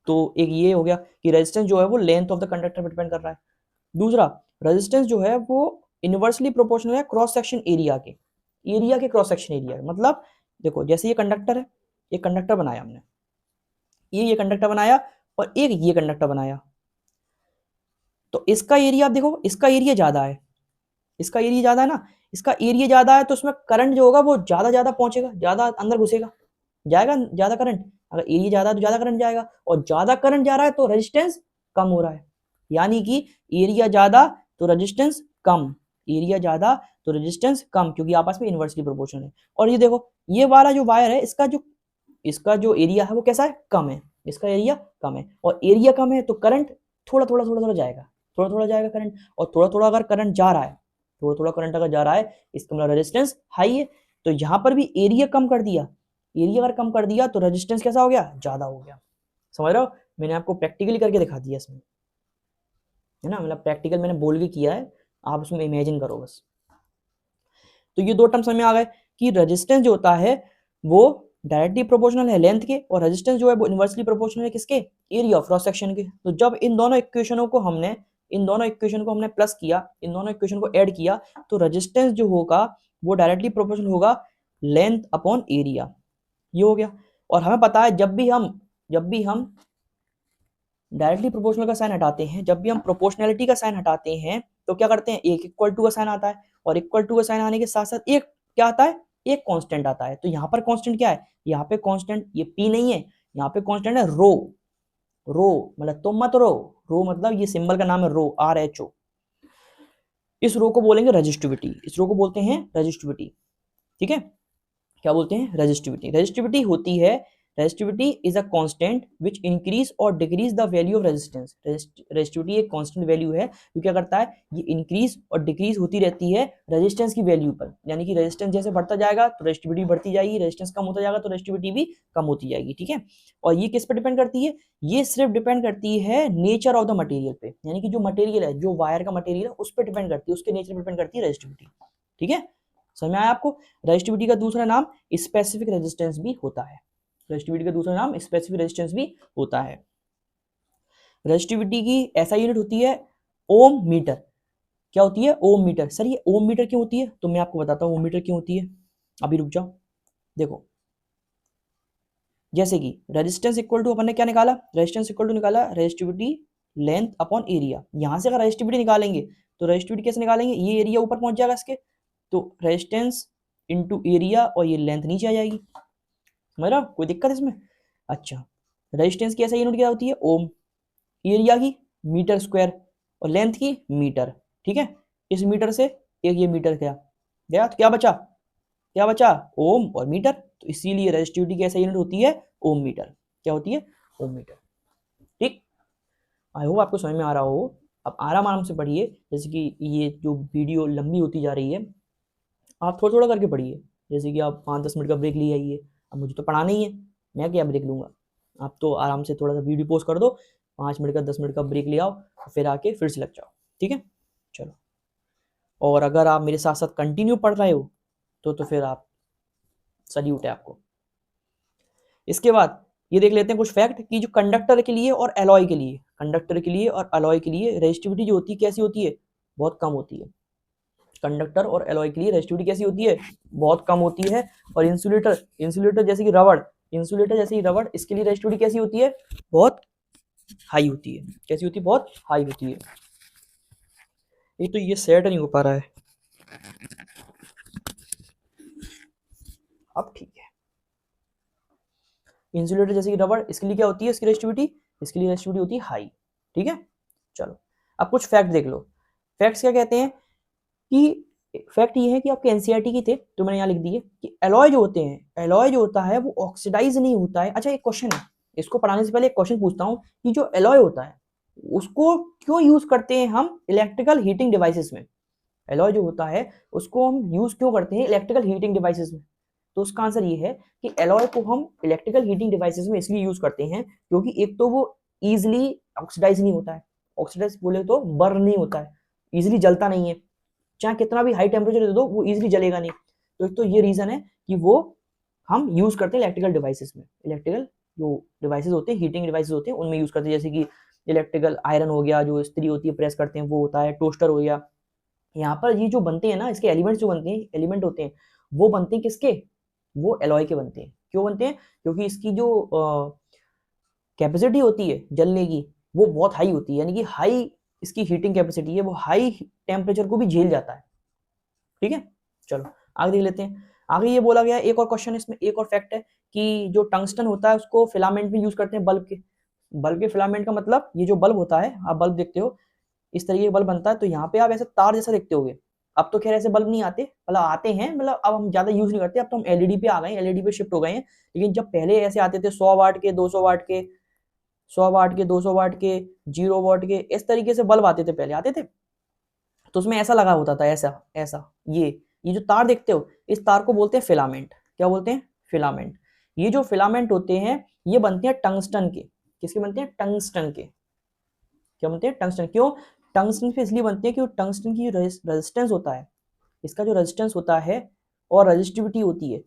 तो एक ये हो गया कि रेजिस्टेंस जो है वो लेंथ ऑफ द कंडक्टर पर डिपेंड कर रहा है। दूसरा, रेजिस्टेंस जो है वो इनवर्सली प्रोपोर्शनल है क्रॉस सेक्शन एरिया के क्रॉस सेक्शन एरिया। मतलब देखो, जैसे ये कंडक्टर है, एक कंडक्टर बनाया हमने, ये कंडक्टर बनाया और एक ये कंडक्टर बनाया, तो इसका एरिया आप देखो, इसका एरिया ज्यादा है ना। इसका एरिया ज्यादा है तो उसमें करंट जो होगा वो ज्यादा पहुंचेगा, ज्यादा अंदर घुसेगा, जाएगा ज्यादा करंट। अगर एरिया ज्यादा है तो ज्यादा करंट जाएगा, और ज्यादा करंट जा रहा है तो रेजिस्टेंस कम हो रहा है। यानी कि एरिया ज्यादा तो रेजिस्टेंस कम, एरिया ज्यादा तो रेजिस्टेंस कम, क्योंकि आपस में इनवर्सली प्रोपोर्शनल है। और ये देखो ये वाला जो वायर है इसका जो एरिया है वो कैसा है, कम है, इसका एरिया कम है, और एरिया कम है तो करंट थोड़ा थोड़ा जाएगा, थोड़ा थोड़ा जाएगा करंट, और थोड़ा थोड़ा अगर करंट जा रहा है, थोड़ा थोड़ा करंट अगर जा रहा है, इसका मतलब रेजिस्टेंस हाई है। तो यहाँ पर भी एरिया कम कर दिया, एरिया अगर कम कर दिया तो रेजिस्टेंस कैसा हो गया, ज्यादा हो गया। समझ रहे हो, मैंने आपको प्रैक्टिकली करके दिखा दिया इसमें, है ना, मतलब प्रैक्टिकल मैंने बोल के किया है, आप उसमें इमेजिन करो बस। तो ये दो टर्म समझ में आ गए कि रेजिस्टेंस जो होता है वो डायरेक्टली प्रोपोर्शनल है लेंथ के, और रेजिस्टेंस जो है वो इनवर्सली प्रोपोर्शनल है किसके, एरिया ऑफ क्रॉस सेक्शन के। तो जब इन दोनों इक्वेशनों को हमने प्लस किया, इन दोनों इक्वेशन को ऐड किया, तो रेजिस्टेंस जो होगा वो डायरेक्टली प्रोपोर्शनल होगा लेंथ अपॉन एरिया, ये हो गया। और हमें पता है जब भी हम डायरेक्टली प्रोपोर्शनल का साइन हटाते हैं, जब भी हम प्रोपोर्शनैलिटी का साइन हटाते हैं तो क्या करते हैं, एक इक्वल टू का साइन आता है, और इक्वल टू का साइन आने के साथ साथ एक क्या आता है, एक कांस्टेंट आता है। तो यहाँ पर कांस्टेंट क्या है, यहाँ पे कांस्टेंट ये पी नहीं है, यहाँ पे कांस्टेंट है रो। रो मतलब तुम मत रो मतलब ये सिंबल का नाम है रो, RHO। इस रो को बोलेंगे रेजिस्टिविटी, इस रो को बोलते हैं रेजिस्टिविटी, ठीक है। क्या बोलते हैं, resistivity. Resistivity is a constant which increase और decrease the value of resistance. Resistivity एक कांस्टेंट वैल्यू है जो क्या करता है, ये इंक्रीज और डिक्रीज होती रहती है रेजिस्टेंस की वैल्यू पर, यानी कि रेजिस्टेंस जैसे बढ़ता जाएगा तो रेजिस्टिविटी बढ़ती जाएगी, रेजिस्टेंस कम होता जाएगा तो रेजिस्टिविटी भी कम होती जाएगी, ठीक है। और ये किस पर डिपेंड करती है, ये सिर्फ डिपेंड करती है नेचर ऑफ द मटेरियल पे, यानी कि जो मटेरियल है, जो वायर का मटेरियल है उस पर डिपेंड करती है, उसके नेचर पर डिपेंड करती है रेजिस्टिविटी, ठीक है। समझ में आया आपको। रेजिस्टिविटी का दूसरा नाम स्पेसिफिक रेजिस्टेंस भी होता है, रेजिस्टिविटी का दूसरा नाम स्पेसिफिक रेजिस्टेंस भी होता है। रेजिस्टिविटी की ऐसा यूनिट होती है ओम मीटर। क्या होती है, ओम मीटर। सर ये ओम मीटर क्यों होती है, तो मैं आपको बताता हूँ ओम मीटर क्यों होती है, अभी रुक जाओ। देखो जैसे कि रेजिस्टेंस इक्वल टू अपन ने क्या निकाला, रेजिस्टेंस इक्वल टू निकाला रेजिस्टिविटी लेंथ अपॉन एरिया। यहां से अगर रेजिस्टिविटी निकालेंगे तो रेजिस्टिविटी कैसे निकालेंगे, ये एरिया ऊपर पहुंच जाएगा इसके, तो रेजिस्टेंस इंटू एरिया और ये लेंथ नीचे आ जाएगी। समझ रहा, कोई दिक्कत इसमें। अच्छा रेजिस्टेंस की ऐसा यूनिट क्या होती है ओम, एरिया की मीटर स्क्वायर और लेंथ की मीटर, ठीक है। इस मीटर से एक ये मीटर गया तो क्या बचा ओम और मीटर, तो इसीलिए रेजिस्टिविटी की ऐसा यूनिट होती है ओम मीटर। क्या होती है, ओम मीटर, ठीक। आई होप आपको समझ में आ रहा हो। अब आराम से पढ़िए, जैसे कि ये जो वीडियो लंबी होती जा रही है आप थोड़ा थोड़ा करके पढ़िए, जैसे कि आप 5-10 मिनट का ब्रेक ले आइए। अब मुझे तो पढ़ाना ही है, मैं क्या ब्रेक लूँगा, आप तो आराम से थोड़ा सा वीडियो पोस्ट कर दो, 5 मिनट का 10 मिनट का ब्रेक ले आओ, फिर आके फिर से लग जाओ, ठीक है। चलो, और अगर आप मेरे साथ साथ कंटिन्यू पढ़ रहे हो तो फिर आप सल्यूट है आपको। इसके बाद ये देख लेते हैं कुछ फैक्ट कि जो कंडक्टर के लिए और एलॉय के लिए, रेजिस्टिविटी जो होती है कैसी होती है, बहुत कम होती है। कंडक्टर और एलॉय के लिए रेजिस्टिविटी कैसी होती है, बहुत कम होती है। और इंसुलेटर जैसे कि रबड़, इसके लिए रेजिस्टिविटी कैसी होती है, बहुत हाई होती है। कैसी होती है, बहुत हाई होती है। एक तो ये सेट नहीं हो पा रहा है, अब ठीक है। इंसुलेटर जैसे कि रबड़, इसके लिए क्या होती है, इसकी रेजिस्टिविटी होती है हाई, ठीक है। चलो अब कुछ फैक्ट देख लो। फैक्ट्स क्या कहते हैं कि फैक्ट ये है कि आपके एनसीईआरटी की थे तो मैंने यहाँ लिख दिए कि एलॉय जो होता है वो ऑक्सीडाइज नहीं होता है। अच्छा एक क्वेश्चन है, इसको पढ़ाने से पहले एक क्वेश्चन पूछता हूँ कि जो एलॉय होता है उसको क्यों यूज करते हैं हम इलेक्ट्रिकल हीटिंग डिवाइसेस में। एलॉय जो होता है उसको हम यूज क्यों करते हैं इलेक्ट्रिकल हीटिंग डिवाइसेस में, तो उसका आंसर ये है कि एलॉय को हम इलेक्ट्रिकल हीटिंग डिवाइसेस में इसलिए यूज करते हैं क्योंकि एक तो वो इजिली ऑक्सीडाइज नहीं होता है, ऑक्सीडाइज बोले तो बर्न नहीं होता है, इजिली जलता नहीं है, चाहे कितना भी हाई टेम्परेचर दे दो वो इजिली जलेगा नहीं। तो एक तो ये रीजन है कि वो हम यूज करते हैं इलेक्ट्रिकल डिवाइसेस में, इलेक्ट्रिकल जो डिवाइसेस होते हैं, हीटिंग डिवाइसेस होते हैं उनमें यूज करते हैं। जैसे कि इलेक्ट्रिकल आयरन हो गया, जो इस्त्री होती है प्रेस करते हैं वो होता है, टोस्टर हो गया। यहाँ पर ये जो बनते हैं ना, इसके एलिमेंट्स जो बनते हैं, एलिमेंट होते हैं वो बनते हैं किसके, वो एलॉय के बनते हैं। क्यों बनते हैं, क्योंकि इसकी जो कैपेसिटी होती है जलने की वो बहुत हाई होती है, यानी कि हाई इसकी हीटिंग कैपेसिटी है, वो हाई टेम्परेचर को भी झेल जाता है, ठीक है। चलो आगे देख लेते हैं। आगे ये बोला गया एक और क्वेश्चन, इसमें एक और फैक्ट है कि जो टंगस्टन होता है उसको फिलामेंट में यूज करते हैं बल्ब के फिलामेंट का मतलब ये जो बल्ब होता है, आप बल्ब देखते हो इस तरीके का बल्ब बनता है, तो यहाँ पे आप ऐसे तार जैसा देखते होगे, अब तो खैर ऐसे बल्ब नहीं आते, मतलब आते हैं, मतलब अब हम ज्यादा यूज नहीं करते, अब तो हम एलईडी पे आ गए, एलईडी पे शिफ्ट हो गए हैं। लेकिन जब पहले ऐसे आते थे 100 वाट के, 200 वाट के, 100 वाट के, 200 वाट के, 0 वाट के, इस तरीके से बल्ब आते थे, पहले आते थे। तो उसमें ऐसा लगा होता था, ऐसा ऐसा, ये जो तार देखते हो, इस तार को बोलते हैं फिलामेंट। क्या बोलते हैं? फिलामेंट। ये जो फिलामेंट होते हैं ये बनते हैं टंगस्टन के। किसके बनते हैं? टंगस्टन के। क्या बनते हैं? टंगस्टन। क्यों टंगस्टन पे? इसलिए बनते हैं कि टंगस्टन की रेजिस्टेंस होता है, इसका जो रेजिस्टेंस होता है और रेजिस्टिविटी होती है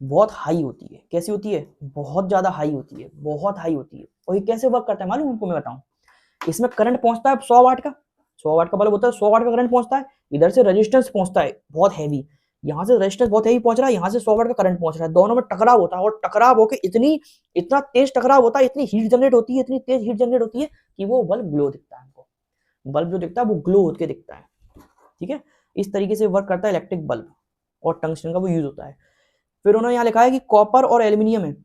बहुत हाई होती है। कैसी होती है? बहुत ज्यादा हाई होती है, बहुत हाई होती है। और ये कैसे वर्क करता है मालूम उनको? मैं बताऊं। इसमें करंट पहुंचता है 100 वाट का, 100 वाट का बल्ब होता है, 100 वाट का करंट पहुंचता है। इधर से रेजिस्टेंस पहुंचता है बहुत हैवी, यहाँ से रेजिस्टेंस बहुत हैवी पहुंच रहा है, यहाँ से 100 वाट का करंट पहुंच रहा है। दोनों में टकराव होता है, और टकराव होकर इतना तेज टकराव होता है, इतनी हीट जनरेट होती है, इतनी तेज हीट जनरेट होती है कि वो बल्ब ग्लो दिखता है हमको। बल्ब जो दिखता है वो ग्लो होकर दिखता है। ठीक है, इस तरीके से वर्क करता है इलेक्ट्रिक बल्ब, और टंगस्टन का वो यूज होता है। फिर उन्होंने यहाँ लिखा है कि कॉपर और एल्यूमिनियम है,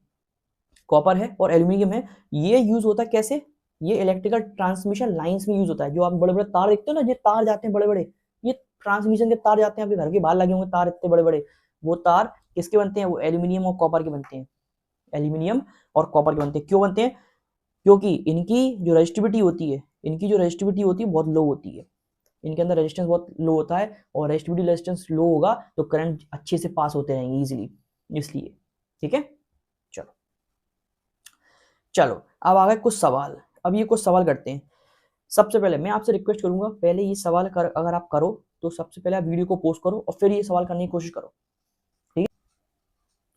कॉपर है और एल्यूमिनियम है, ये यूज होता है कैसे? ये इलेक्ट्रिकल ट्रांसमिशन लाइंस में यूज होता है। जो आप बड़े बड़े तार देखते हो ना, ये तार जाते हैं बड़े बड़े, ये ट्रांसमिशन के तार जाते हैं, आपके घर के बाहर लगे होंगे तार इतने बड़े बड़े, वो तार किसके बनते हैं? वो एल्यूमिनियम और कॉपर के बनते हैं। एल्यूमिनियम और कॉपर के बनते हैं। क्यों बनते हैं? क्योंकि इनकी जो रेजिस्टिविटी होती है, इनकी जो रेजिस्टिविटी होती है बहुत लो होती है, इनके अंदर रेजिस्टेंस बहुत लो होता है, और रेजिस्टिविटी रेजिस्टेंस लो होगा तो करंट अच्छे से पास होते रहेंगे इजीली, इसलिए। ठीक है, चलो चलो अब आ गए कुछ सवाल। अब ये कुछ सवाल करते हैं। सबसे पहले मैं आपसे रिक्वेस्ट करूंगा, पहले ये सवाल अगर आप करो तो सबसे पहले आप वीडियो को पोस्ट करो और फिर ये सवाल करने की कोशिश करो। ठीक है,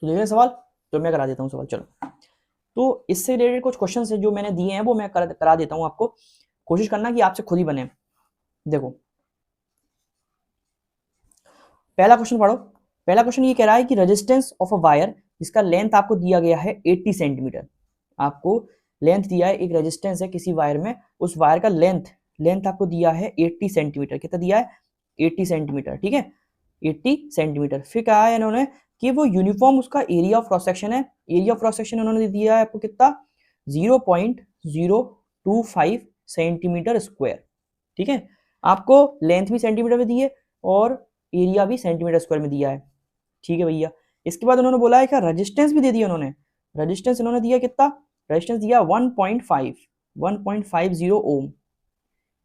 तो देखिए सवाल, तो मैं करा देता हूँ सवाल। चलो, तो इससे रिलेटेड कुछ क्वेश्चन है जो मैंने दिए हैं वो मैं करा देता हूँ आपको। कोशिश करना कि आपसे खुद ही बने। देखो, पहला क्वेश्चन पढ़ो। पहला क्वेश्चन ये कह रहा है कि रेजिस्टेंस ऑफ अ वायर जिसका लेंथ आपको दिया गया है 80 सेंटीमीटर। आपको लेंथ दिया है, एक रेजिस्टेंस है किसी वायर में, उस वायर का लेंथ आपको दिया है 80 सेंटीमीटर। कितना दिया है? 80 सेंटीमीटर। ठीक है, 80 सेंटीमीटर। फिर कहा है इन्होंने कि वो यूनिफॉर्म उसका एरिया ऑफ क्रॉस सेक्शन है। एरिया ऑफ क्रॉस सेक्शन उन्होंने दिया है आपको कितना? 0.025 सेंटीमीटर स्क्वायर। ठीक है, आपको लेंथ भी सेंटीमीटर में दी है और एरिया भी सेंटीमीटर स्क्वायर में दिया है। ठीक है भैया, इसके बाद उन्होंने बोला है क्या? रेजिस्टेंस भी दे दिया उन्होंने। रेजिस्टेंस इन्होंने दिया कितना? रेजिस्टेंस दिया 1.50 ओम,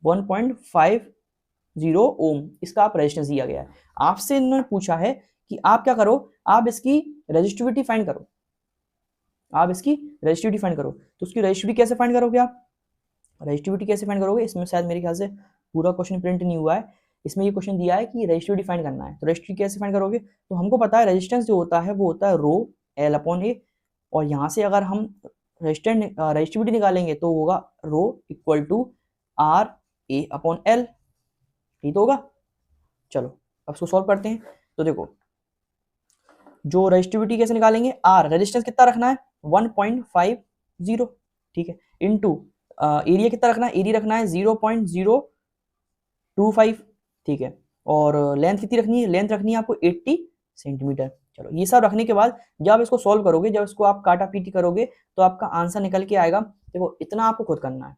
1.50 ओम इसका आप रेजिस्टेंस दिया गया है। आपसे इन्होंने पूछा है कि आप क्या करो, आप इसकी रेजिस्टिविटी फाइंड करो, आप इसकी रेजिस्टिविटी फाइंड करो। तो उसकी रेजिस्टिविटी कैसे फाइंड करोगे आप? रेजिस्टिविटी कैसे फाइंड करोगे? इसमें शायद मेरे ख्याल से पूरा क्वेश्चन प्रिंट नहीं हुआ है, इसमें ये क्वेश्चन दिया है कि रेजिस्टिविटी फाइंड करना है। तो रेजिस्टिविटी कैसे फाइंड करोगे? तो हमको पता है रेजिस्टेंस जो होता है वो होता है रो एल अपॉन ए, और यहाँ से अगर हम रेजिस्टिविटी निकालेंगे तो होगा rho equal to R A upon L. ठीक तो होगा। चलो अब इसको सॉल्व करते हैं। तो देखो, जो रेजिस्टिविटी कैसे निकालेंगे? आर, रेजिस्टेंस कितना रखना है? 1.50। ठीक है, इनटू एरिया कितना रखना है? एरिया रखना है 0.025। ठीक है, और लेंथ कितनी रखनी है? लेंथ रखनी है आपको 80 सेंटीमीटर। चलो, ये सब रखने के बाद जब इसको सॉल्व करोगे, जब इसको आप काटा पीटी करोगे तो आपका आंसर निकल के आएगा। देखो, इतना आपको खुद करना है।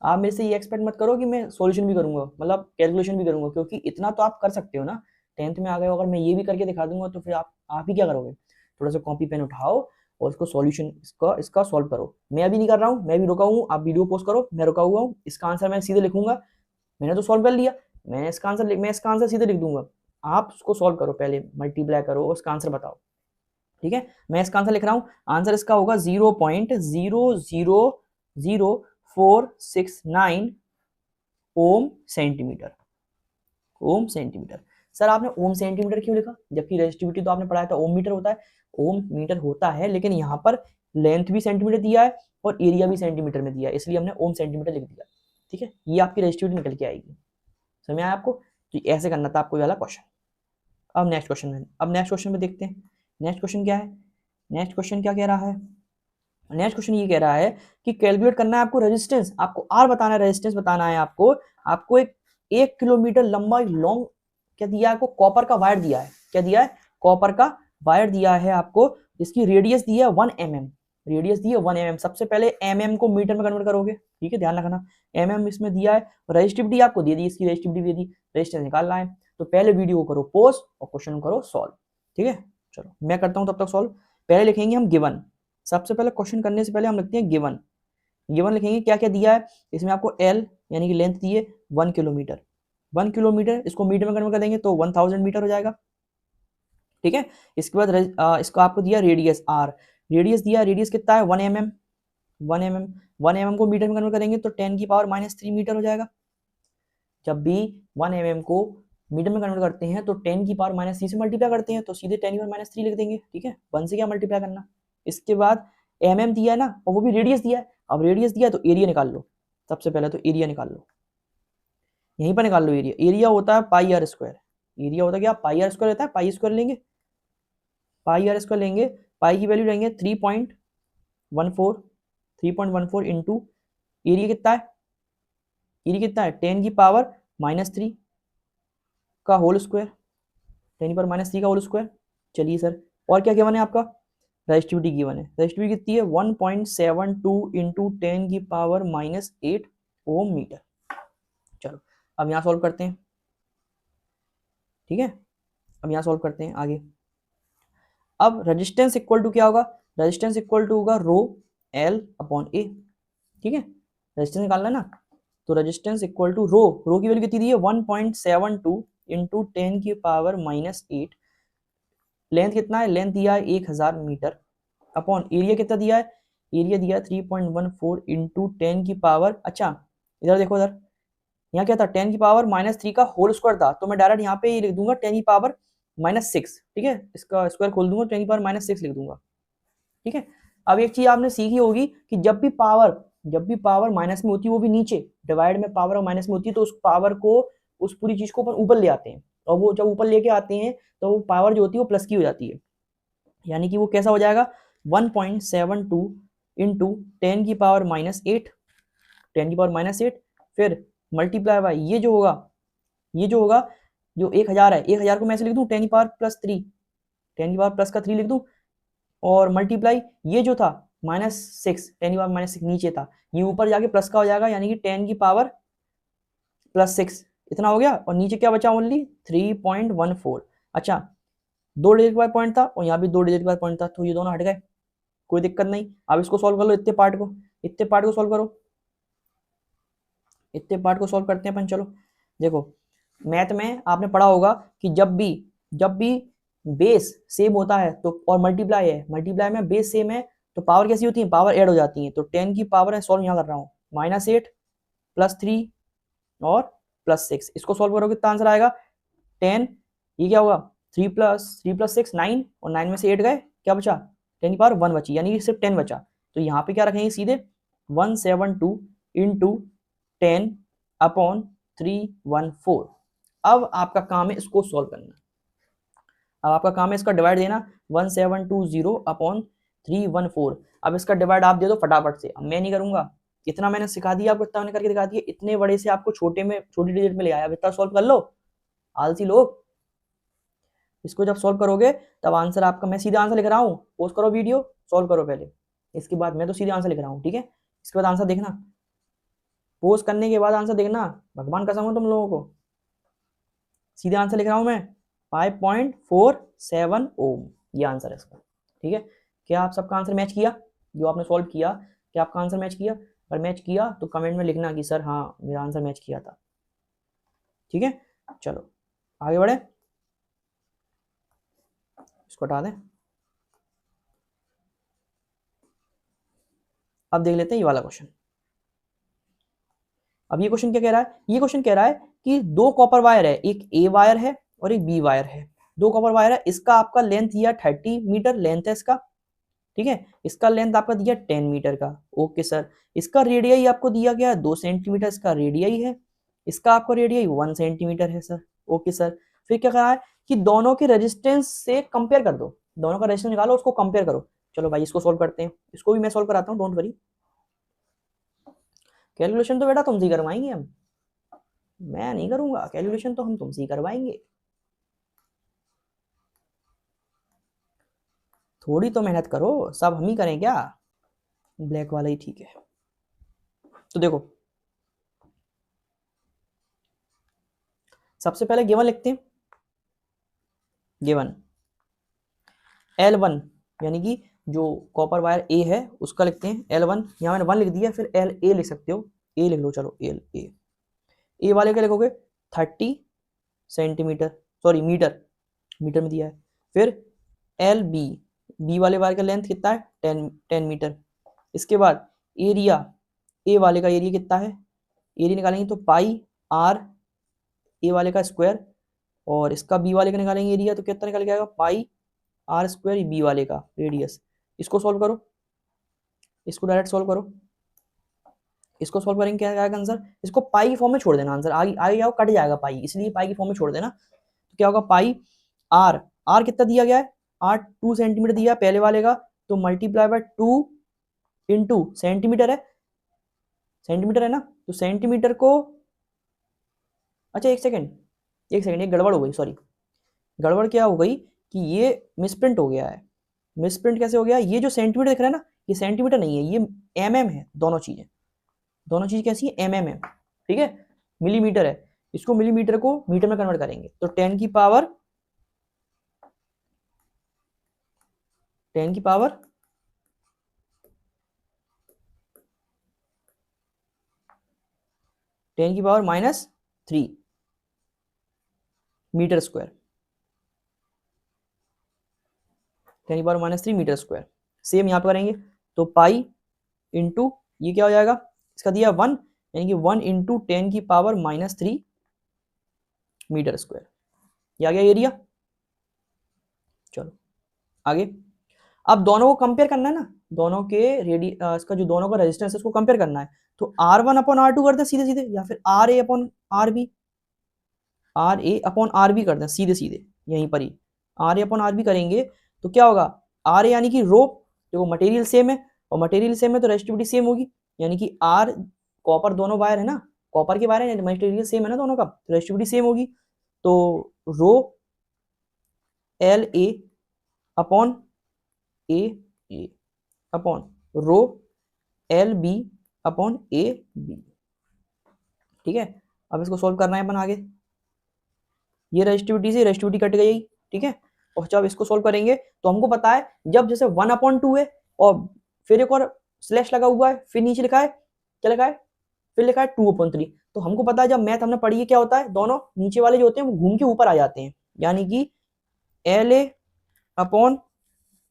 आप मेरे से ये एक्सपेक्ट मत करो कि मैं सॉल्यूशन भी करूंगा, मतलब कैलकुलेशन भी करूंगा, क्योंकि इतना तो आप कर सकते हो ना, 10th में आ गए हो। अगर मैं ये भी करके दिखा दूंगा तो फिर आप ही क्या करोगे? थोड़ा सा कॉपी पेन उठाओ और इसको सॉल्यूशन इसका सॉल्व करो। मैं अभी नहीं कर रहा हूँ, मैं भी रुका हूँ, आप वीडियो पोस्ट करो, मैं रुका हुआ हूँ। इसका आंसर मैं सीधे लिखूंगा, मैंने तो सॉल्व कर लिया, मैं इसका आंसर सीधे लिख दूंगा। आप उसको सॉल्व करो, पहले मल्टीप्लाई करो और उसका आंसर बताओ। ठीक है, मैं इसका आंसर लिख रहा हूँ। आंसर इसका होगा 0.00469 ओम सेंटीमीटर। ओम सेंटीमीटर। सर आपने ओम सेंटीमीटर क्यों लिखा, जबकि रेजिस्टिविटी तो आपने पढ़ाया था ओम मीटर होता है? ओम मीटर होता है, लेकिन यहाँ पर लेंथ भी सेंटीमीटर दिया है और एरिया भी सेंटीमीटर में दिया है, इसलिए हमने ओम सेंटीमीटर लिख दिया। ठीक है, ये आपकी रेजिस्टिविटी निकल के आएगी। समझ आया आपको? तो ऐसे करना था आपको वाला क्वेश्चन। अब नेक्स्ट क्वेश्चन में देखते हैं। नेक्स्ट क्वेश्चन क्या है? नेक्स्ट क्वेश्चन क्या कह रहा है? नेक्स्ट क्वेश्चन ये कह रहा है कि कैलकुलेट करना है आपको रेजिस्टेंस, आपको आर बताना है, रेजिस्टेंस बताना है आपको एक किलोमीटर लंबा लॉन्ग क्या दिया है आपको? कॉपर का वायर दिया है। क्या दिया है? कॉपर का वायर दिया है आपको, जिसकी रेडियस दी है 1 mm। रेडियस दी है 1 mm, सबसे पहले mm को मीटर में कन्वर्ट करोगे, ठीक है, ध्यान रखना, mm इसमें दिया है, रेजिस्टिविटी आपको दे दी, इसकी रेजिस्टिविटी दे दी, रेजिस्टेंस निकालना है, तो पहले वीडियो को करो पॉज और क्वेश्चन करो सॉल्व, ठीक है। चलो मैं करता हूँ तब तक सॉल्व। पहले लिखेंगे हम गिवन, सबसे पहले क्वेश्चन करने से पहले हम लिखते हैं गिवन। गिवन लिखेंगे क्या क्या दिया है, इसमें आपको L यानी कि लेंथ दी है 1 किलोमीटर, 1 किलोमीटर इसको मीटर में कन्वर्ट कर देंगे तो 1000 मीटर हो जाएगा, ठीक है। इसके बाद इसको आपको दिया रेडियस R, रेडियस दिया, रेडियस कितना है 1 mm, 1 mm, 1 mm को मीटर में कन्वर्ट करेंगे तो 10 की पावर -3 मीटर हो जाएगा। जब भी 1 mm को मीटर में कन्वर्ट करते हैं तो 10 की पावर -3 से मल्टीप्लाई करते हैं तो सीधे 10 की पावर -3 लिख देंगे, ठीक है, 1 से क्या मल्टीप्लाई करना। इसके बाद mm दिया है ना, और वो भी रेडियस दिया है, अब रेडियस दिया है तो एरिया निकाल लो, सबसे पहले तो एरिया निकाल लो, यहीं पर निकाल लो एरिया, एरिया होता है पाई आर स्क्वायर, एरिया होता है क्या, पाई आर स्क्वायर रहता है, पाई स्क्वायर लेंगे, पाई आर स्क्वायर लेंगे, पाई की वैल्यू लेंगे 3.14 इंटू एरिया कितना है, एरिया कितना है 10 की पावर -3 का होल स्क्वायर, 10 की पावर -3 का होल स्क्वायर। चलिए सर और क्या गिवन है आपका, रेजिस्टिविटी गिवन है, रेजिस्टिविटी कितनी है 1.72 इंटू 10 की पावर -8 ओम मीटर। चलो अब यहाँ सॉल्व करते हैं, ठीक है, अब यहाँ सॉल्व करते हैं आगे। अब रेजिस्टेंस इक्वल टू क्या होगा, रेजिस्टेंस इक्वल टू होगा रो L अपॉन A, ठीक है, रेजिस्टेंस निकालना है ना, तो रेजिस्टेंस इक्वल टू रो, रो की वैल्यू कितनी दी है 1.72 इंटू 10 की पावर -8, लेंथ कितना है, लेंथ दिया है 1000 मीटर, अपॉन एरिया कितना दिया है, एरिया दिया है 3.14 इंटू 10 की पावर, अच्छा इधर देखो, इधर यहाँ क्या था 10 की पावर -3 का होल स्क्वायर था, तो मैं डायरेक्ट यहाँ पे ये लिख दूंगा 10 की पावर -6, ठीक है, इसका स्क्वायर खोल दूंगा 10 की पावर -6 लिख दूंगा, ठीक है। अब एक चीज आपने सीखी होगी कि जब भी पावर माइनस में होती है, वो भी नीचे डिवाइड में पावर माइनस में होती है, तो उस पावर को, उस पूरी चीज को ऊपर ले आते हैं, और वो जब ऊपर लेके आते हैं तो वो पावर जो होती है वो प्लस की हो जाती है, यानी कि वो कैसा हो जाएगा 1.72 इंटू 10 की पावर -8, 10 की पावर -8, फिर मल्टीप्लाई बाय ये जो होगा, जो 1000 है, 1000 को मैं ऐसे लिख दूं 10 की पावर +3, 10 की पावर प्लस का 3 लिख दूं, और मल्टीप्लाई ये जो था -6, 10 की पावर -6 नीचे था, ये ऊपर जाके प्लस का हो जाएगा, यानी कि 10 की पावर +6 इतना हो गया, और नीचे क्या बचा ओनली 3.14। अच्छा 2 डिजिट के बाद पॉइंट था और यहाँ भी 2 डिजिट के बाद पॉइंट था, तो ये दोनों हट गए, कोई दिक्कत नहीं। अब इसको सॉल्व कर लो, इतने पार्ट को सॉल्व करो, इतने पार्ट को सॉल्व करते हैं अपन। चलो देखो मैथ में आपने पढ़ा होगा कि जब भी बेस सेम होता है तो, और मल्टीप्लाई में बेस सेम है तो पावर कैसी होती है, पावर ऐड हो जाती है, तो 10 की पावर है, सॉल्व यहाँ कर रहा हूँ, -8 +3 और +6, इसको सॉल्व करोगे कितना आंसर आएगा 10, ये क्या होगा 3 + 6 9, और 9 में से 8 गए, क्या बचा 10 की पावर 1 बची, यानी कि सिर्फ 10 बचा, तो यहाँ पे क्या रखेंगे सीधे 172 इंटू 10 अपॉन 314। अब आपका काम है इसको सॉल्व करना, अब आपका काम है इसका डिवाइड देना 1720 अपॉन 314। अब इसका डिवाइड आप दे दो फटाफट से, अब मैं नहीं करूंगा, इतना मैंने सिखा दिया आपको, इतना मैंने करके दिखा दिया, इतने बड़े से आपको छोटी डिजिट में ले आया, अब इतना सॉल्व कर लो आलसी लोग। इसको जब सॉल्व करोगे तब आंसर आपका, मैं सीधा आंसर लिख रहा हूँ, पोस्ट करो वीडियो, सॉल्व करो पहले, इसके बाद मैं तो सीधे आंसर लिख रहा हूँ, ठीक है, इसके बाद आंसर देखना, पोस्ट करने के बाद आंसर देखना, भगवान कसम हो तुम लोगों को, सीधे आंसर लिख रहा हूँ मैं 5.47 ओम, ये आंसर है इसका, ठीक है। क्या आप सबका आंसर मैच किया, जो आपने सॉल्व किया, क्या आपका आंसर मैच किया, अगर मैच किया तो कमेंट में लिखना कि सर हाँ मेरा आंसर मैच किया था, ठीक है। चलो आगे बढ़े, इसको हटा दें, अब देख लेते हैं ये वाला क्वेश्चन। अब ये क्वेश्चन क्या कह रहा है, ये क्वेश्चन कह रहा है कि 2 कॉपर वायर है, एक ए वायर है और एक बी वायर है, 2 कॉपर वायर है, इसका आपका लेंथ दिया 30 मीटर लेंथ है इसका, ठीक है, इसका लेंथ आपका दिया 10 मीटर का, ओके सर। इसका रेडियस आपको दिया गया है 2 सेंटीमीटर, इसका रेडियस है, इसका आपका रेडियस 1 सेंटीमीटर है सर, ओके सर। फिर क्या कहा है कि दोनों के रेजिस्टेंस से कंपेयर कर दो, दोनों का रेजिस्टेंस निकालो, उसको कंपेयर करो। चलो भाई इसको सोल्व करते हैं, इसको भी मैं सोल्व कराता हूँ, डोंट वरी, कैलकुलेशन तो बेटा तुमसे ही करवाएंगे हम, मैं नहीं करूंगा, कैलकुलेशन तो हम तुमसे ही करवाएंगे, थोड़ी तो मेहनत करो, सब हम ही करें क्या। ब्लैक वाला ही ठीक है। तो देखो सबसे पहले गिवन लिखते हैं, गिवन L1 यानी कि जो कॉपर वायर ए है उसका लिखते हैं L1, यहाँ मैंने 1 लिख दिया, फिर LA लिख सकते हो, ए लिख लो, चलो LA। ए वाले का लिखोगे 30 सेंटीमीटर, सॉरी मीटर, मीटर में दिया है। फिर LB, बी वाले वायर का लेंथ कितना है 10 मीटर। इसके बाद एरिया, ए वाले का एरिया कितना है, एरिया निकालेंगे तो पाई आर ए वाले का स्क्वायर, और इसका बी वाले का निकालेंगे एरिया तो कितना निकल के आएगा पाई आर स्क्वायर बी वाले का रेडियस। इसको सॉल्व करो, इसको डायरेक्ट सॉल्व करो, इसको सॉल्व करेंगे क्या आएगा आंसर, इसको पाई की फॉर्म में छोड़ देना, आंसर आगे आगे जाओ कट जाएगा पाई, इसलिए पाई की फॉर्म में छोड़ देना। तो क्या होगा पाई आर, आर कितना दिया गया है, आर 2 सेंटीमीटर दिया है पहले वाले का, तो मल्टीप्लाई बाय 2 इंटू सेंटीमीटर है, सेंटीमीटर है ना, तो सेंटीमीटर को, अच्छा एक सेकेंड ये गड़बड़ हो गई, सॉरी गड़बड़ क्या हो गई कि ये मिसप्रिंट हो गया है। मिसप्रिंट कैसे हो गया, ये जो सेंटीमीटर दिख रहा है ना, ये सेंटीमीटर नहीं है, ये mm है, दोनों चीजें कैसी है, mm है, ठीक है, मिलीमीटर है, इसको मिलीमीटर को मीटर में कन्वर्ट करेंगे तो 10 की power 3 metre square, 10⁻³ metre square. Same यहाँ पे करेंगे तो पाई इंटू ये क्या हो जाएगा, इसका दिया 1, यानी कि 1 इंटू 10⁻³ मीटर स्क्वायर, ये आ गया एरिया। चलो आगे, अब दोनों को कंपेयर करना है ना, दोनों के इसका जो दोनों का रेजिस्टेंस है उसको कंपेयर करना है, तो R1/R2 करते हैं सीधे सीधे, या फिर RA/RB करते हैं सीधे सीधे, यहीं पर ही RA/RB करेंगे तो क्या होगा, RA यानी कि रो, देखो मटेरियल सेम है, और मटेरियल सेम है तो रेजिस्टिविटी सेम होगी, यानी कि R कॉपर दोनों वायर है ना, कॉपर के वायर है, मटेरियल सेम है ना दोनों का, तो रेजिस्टिविटी सेम होगी, तो rho LA upon A upon rho LB upon AB, ठीक है। अब इसको सॉल्व करना है अपन आगे, ये रेजिस्टिविटी से रेजिस्टिविटी कट गई, ठीक है, और जब इसको सॉल्व करेंगे तो हमको पता है जब जैसे 1/2 है और फिर एक और स्लैश लगा हुआ है, फिर नीचे लिखा है, क्या लिखा है, फिर लिखा है 2/3, तो हमको पता है जब मैथ हमने पढ़ी है क्या होता है, दोनों नीचे वाले जो होते हैं वो घूम के ऊपर आ जाते हैं, यानी कि LA अपॉन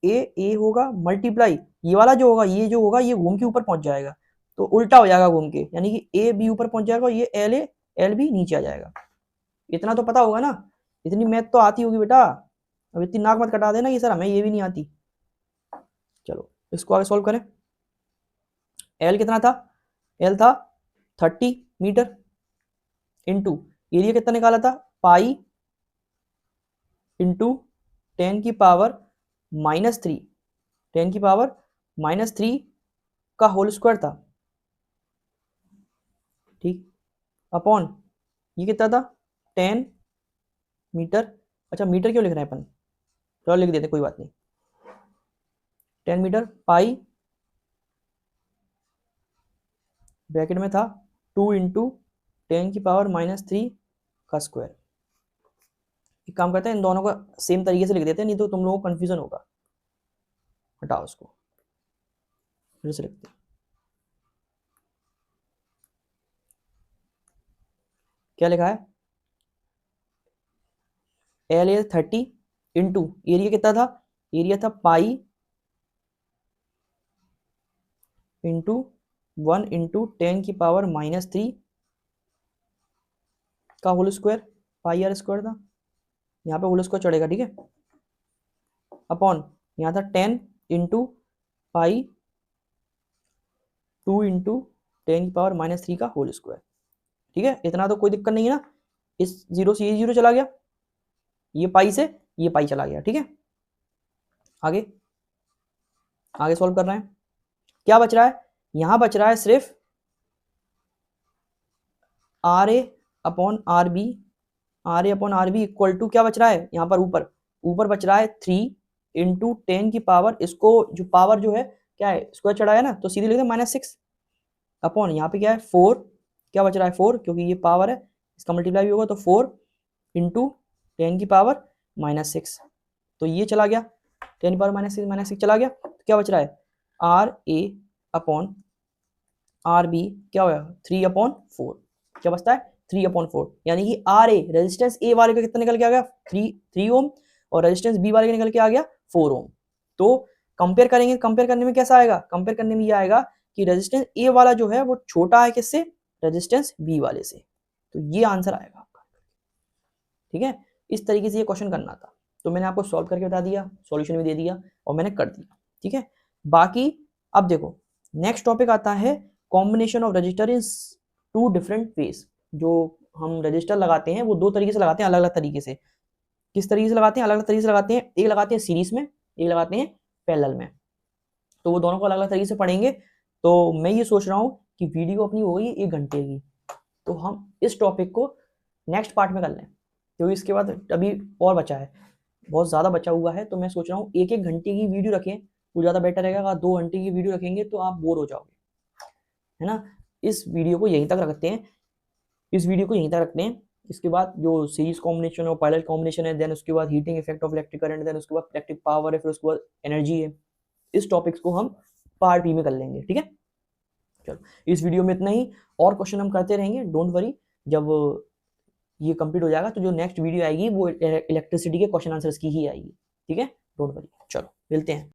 ए होगा मल्टीप्लाई ये वाला जो होगा, ये जो होगा ये घूम के ऊपर पहुंच जाएगा, तो उल्टा हो जाएगा घूम के, यानी कि AB ऊपर पहुंच जाएगा और ये LA LB नीचे आ जाएगा। इतना तो पता होगा ना, इतनी मैथ तो आती होगी बेटा, अब इतनी नाक मत कटा देना कि सर हमें ये भी नहीं आती। चलो इसको आगे सॉल्व करें, L कितना था, L था 30 मीटर, इंटू एरिया कितना निकाला था पाई इंटू 10⁻³ 10⁻³ का होल स्क्वायर था, ठीक, अपॉन ये कितना था 10 मीटर, अच्छा मीटर क्यों लिख रहे हैं अपन, चलो लिख देते कोई बात नहीं, 10 मीटर पाई ब्रैकेट में था 2 इंटू 10⁻³ का स्क्वायर। एक काम करते हैं इन दोनों का सेम तरीके से लिख देते हैं, नहीं तो तुम लोगों को कंफ्यूजन होगा, हटाओ उसको, फिर से लिखते हैं, क्या लिखा है LA 30 इंटू एरिया कितना था, एरिया था पाई इंटू 1 इंटू 10⁻³ का whole square, pi R square था, यहाँ पे होल स्क्वायर चढ़ेगा, ठीक है, अपॉन यहाँ था 10 इंटू पाई 2 इंटू 10⁻³ का होल स्क्वायर, ठीक है, इतना तो कोई दिक्कत नहीं है ना, इस 0 से ये 0 चला गया, ये पाई से ये पाई चला गया, ठीक है। आगे आगे सॉल्व कर रहे हैं, क्या बच रहा है, यहां बच रहा है सिर्फ RA/RB, RA/RB इक्वल टू क्या बच रहा है, यहाँ पर ऊपर बच रहा है 3 इंटू 10 की पावर, इसको जो पावर जो है क्या है, स्क्वायर चढ़ाया ना, तो सीधे लिख दे -6 अपॉन यहाँ पे क्या है 4, क्या बच रहा है 4, क्योंकि ये पावर है, इसका मल्टीप्लाई भी होगा तो 4 इंटू 10 की पावर -6, तो ये चला गया 10 की पावर -6 चला गया, तो क्या बच रहा है R A upon R B, क्या होगा 3/4, क्या बचता है 3/4, यानी कि आर ए रेजिस्टेंस ए वाले का कितना निकल के आ गया 3 ओम, और रेजिस्टेंस बी वाले का निकल के आ गया 4 ओम। तो कंपेयर करेंगे, कंपेयर करने में कैसा आएगा, कंपेयर करने में ये आएगा कि रेजिस्टेंस ए वाला जो है वो छोटा है किससे, रेजिस्टेंस बी वाले से, तो ये आंसर आएगा आपका। ठीक है, इस तरीके से ये क्वेश्चन करना था, तो मैंने आपको सॉल्व करके बता दिया, सॉल्यूशन भी दे दिया और मैंने कर दिया। ठीक है, बाकी अब देखो नेक्स्ट टॉपिक आता है combination of register in 2 different ways. जो हम रजिस्टर लगाते हैं वो 2 तरीके से लगाते हैं, अलग अलग तरीके से। किस तरीके से लगाते हैं, अलग अलग तरीके से लगाते हैं, एक लगाते हैं सीरीज में, एक लगाते हैं पैरेलल में, तो वो दोनों को अलग अलग तरीके से पढ़ेंगे। तो मैं ये सोच रहा हूँ कि वीडियो अपनी हो गई 1 घंटे की, तो हम इस टॉपिक को नेक्स्ट पार्ट में कर लें, क्योंकि इसके बाद अभी और बचा है, बहुत ज़्यादा बचा हुआ है, तो मैं सोच रहा हूँ 1-1 घंटे की वीडियो रखें, वो ज़्यादा बेटर रहेगा। अगर 2 घंटे की वीडियो रखेंगे तो आप बोर हो जाओगे, है ना। इस वीडियो को यहीं तक रखते हैं, इस वीडियो को यहीं तक रखते हैं। इसके बाद जो सीरीज कॉम्बिनेशन और पैरेलल कॉम्बिनेशन है, देन उसके बाद heating effect of electric current, then उसके बाद इलेक्ट्रिक पावर है, फिर उसके बाद एनर्जी है, इस टॉपिक्स को हम पार्ट बी में कर लेंगे। ठीक है, चलो इस वीडियो में इतना ही, और क्वेश्चन हम करते रहेंगे, डोंट वरी। जब ये कंप्लीट हो जाएगा तो जो नेक्स्ट वीडियो आएगी वो इलेक्ट्रिसिटी के क्वेश्चन आंसर्स की ही आएगी। ठीक है, डोंट वरी, चलो मिलते हैं।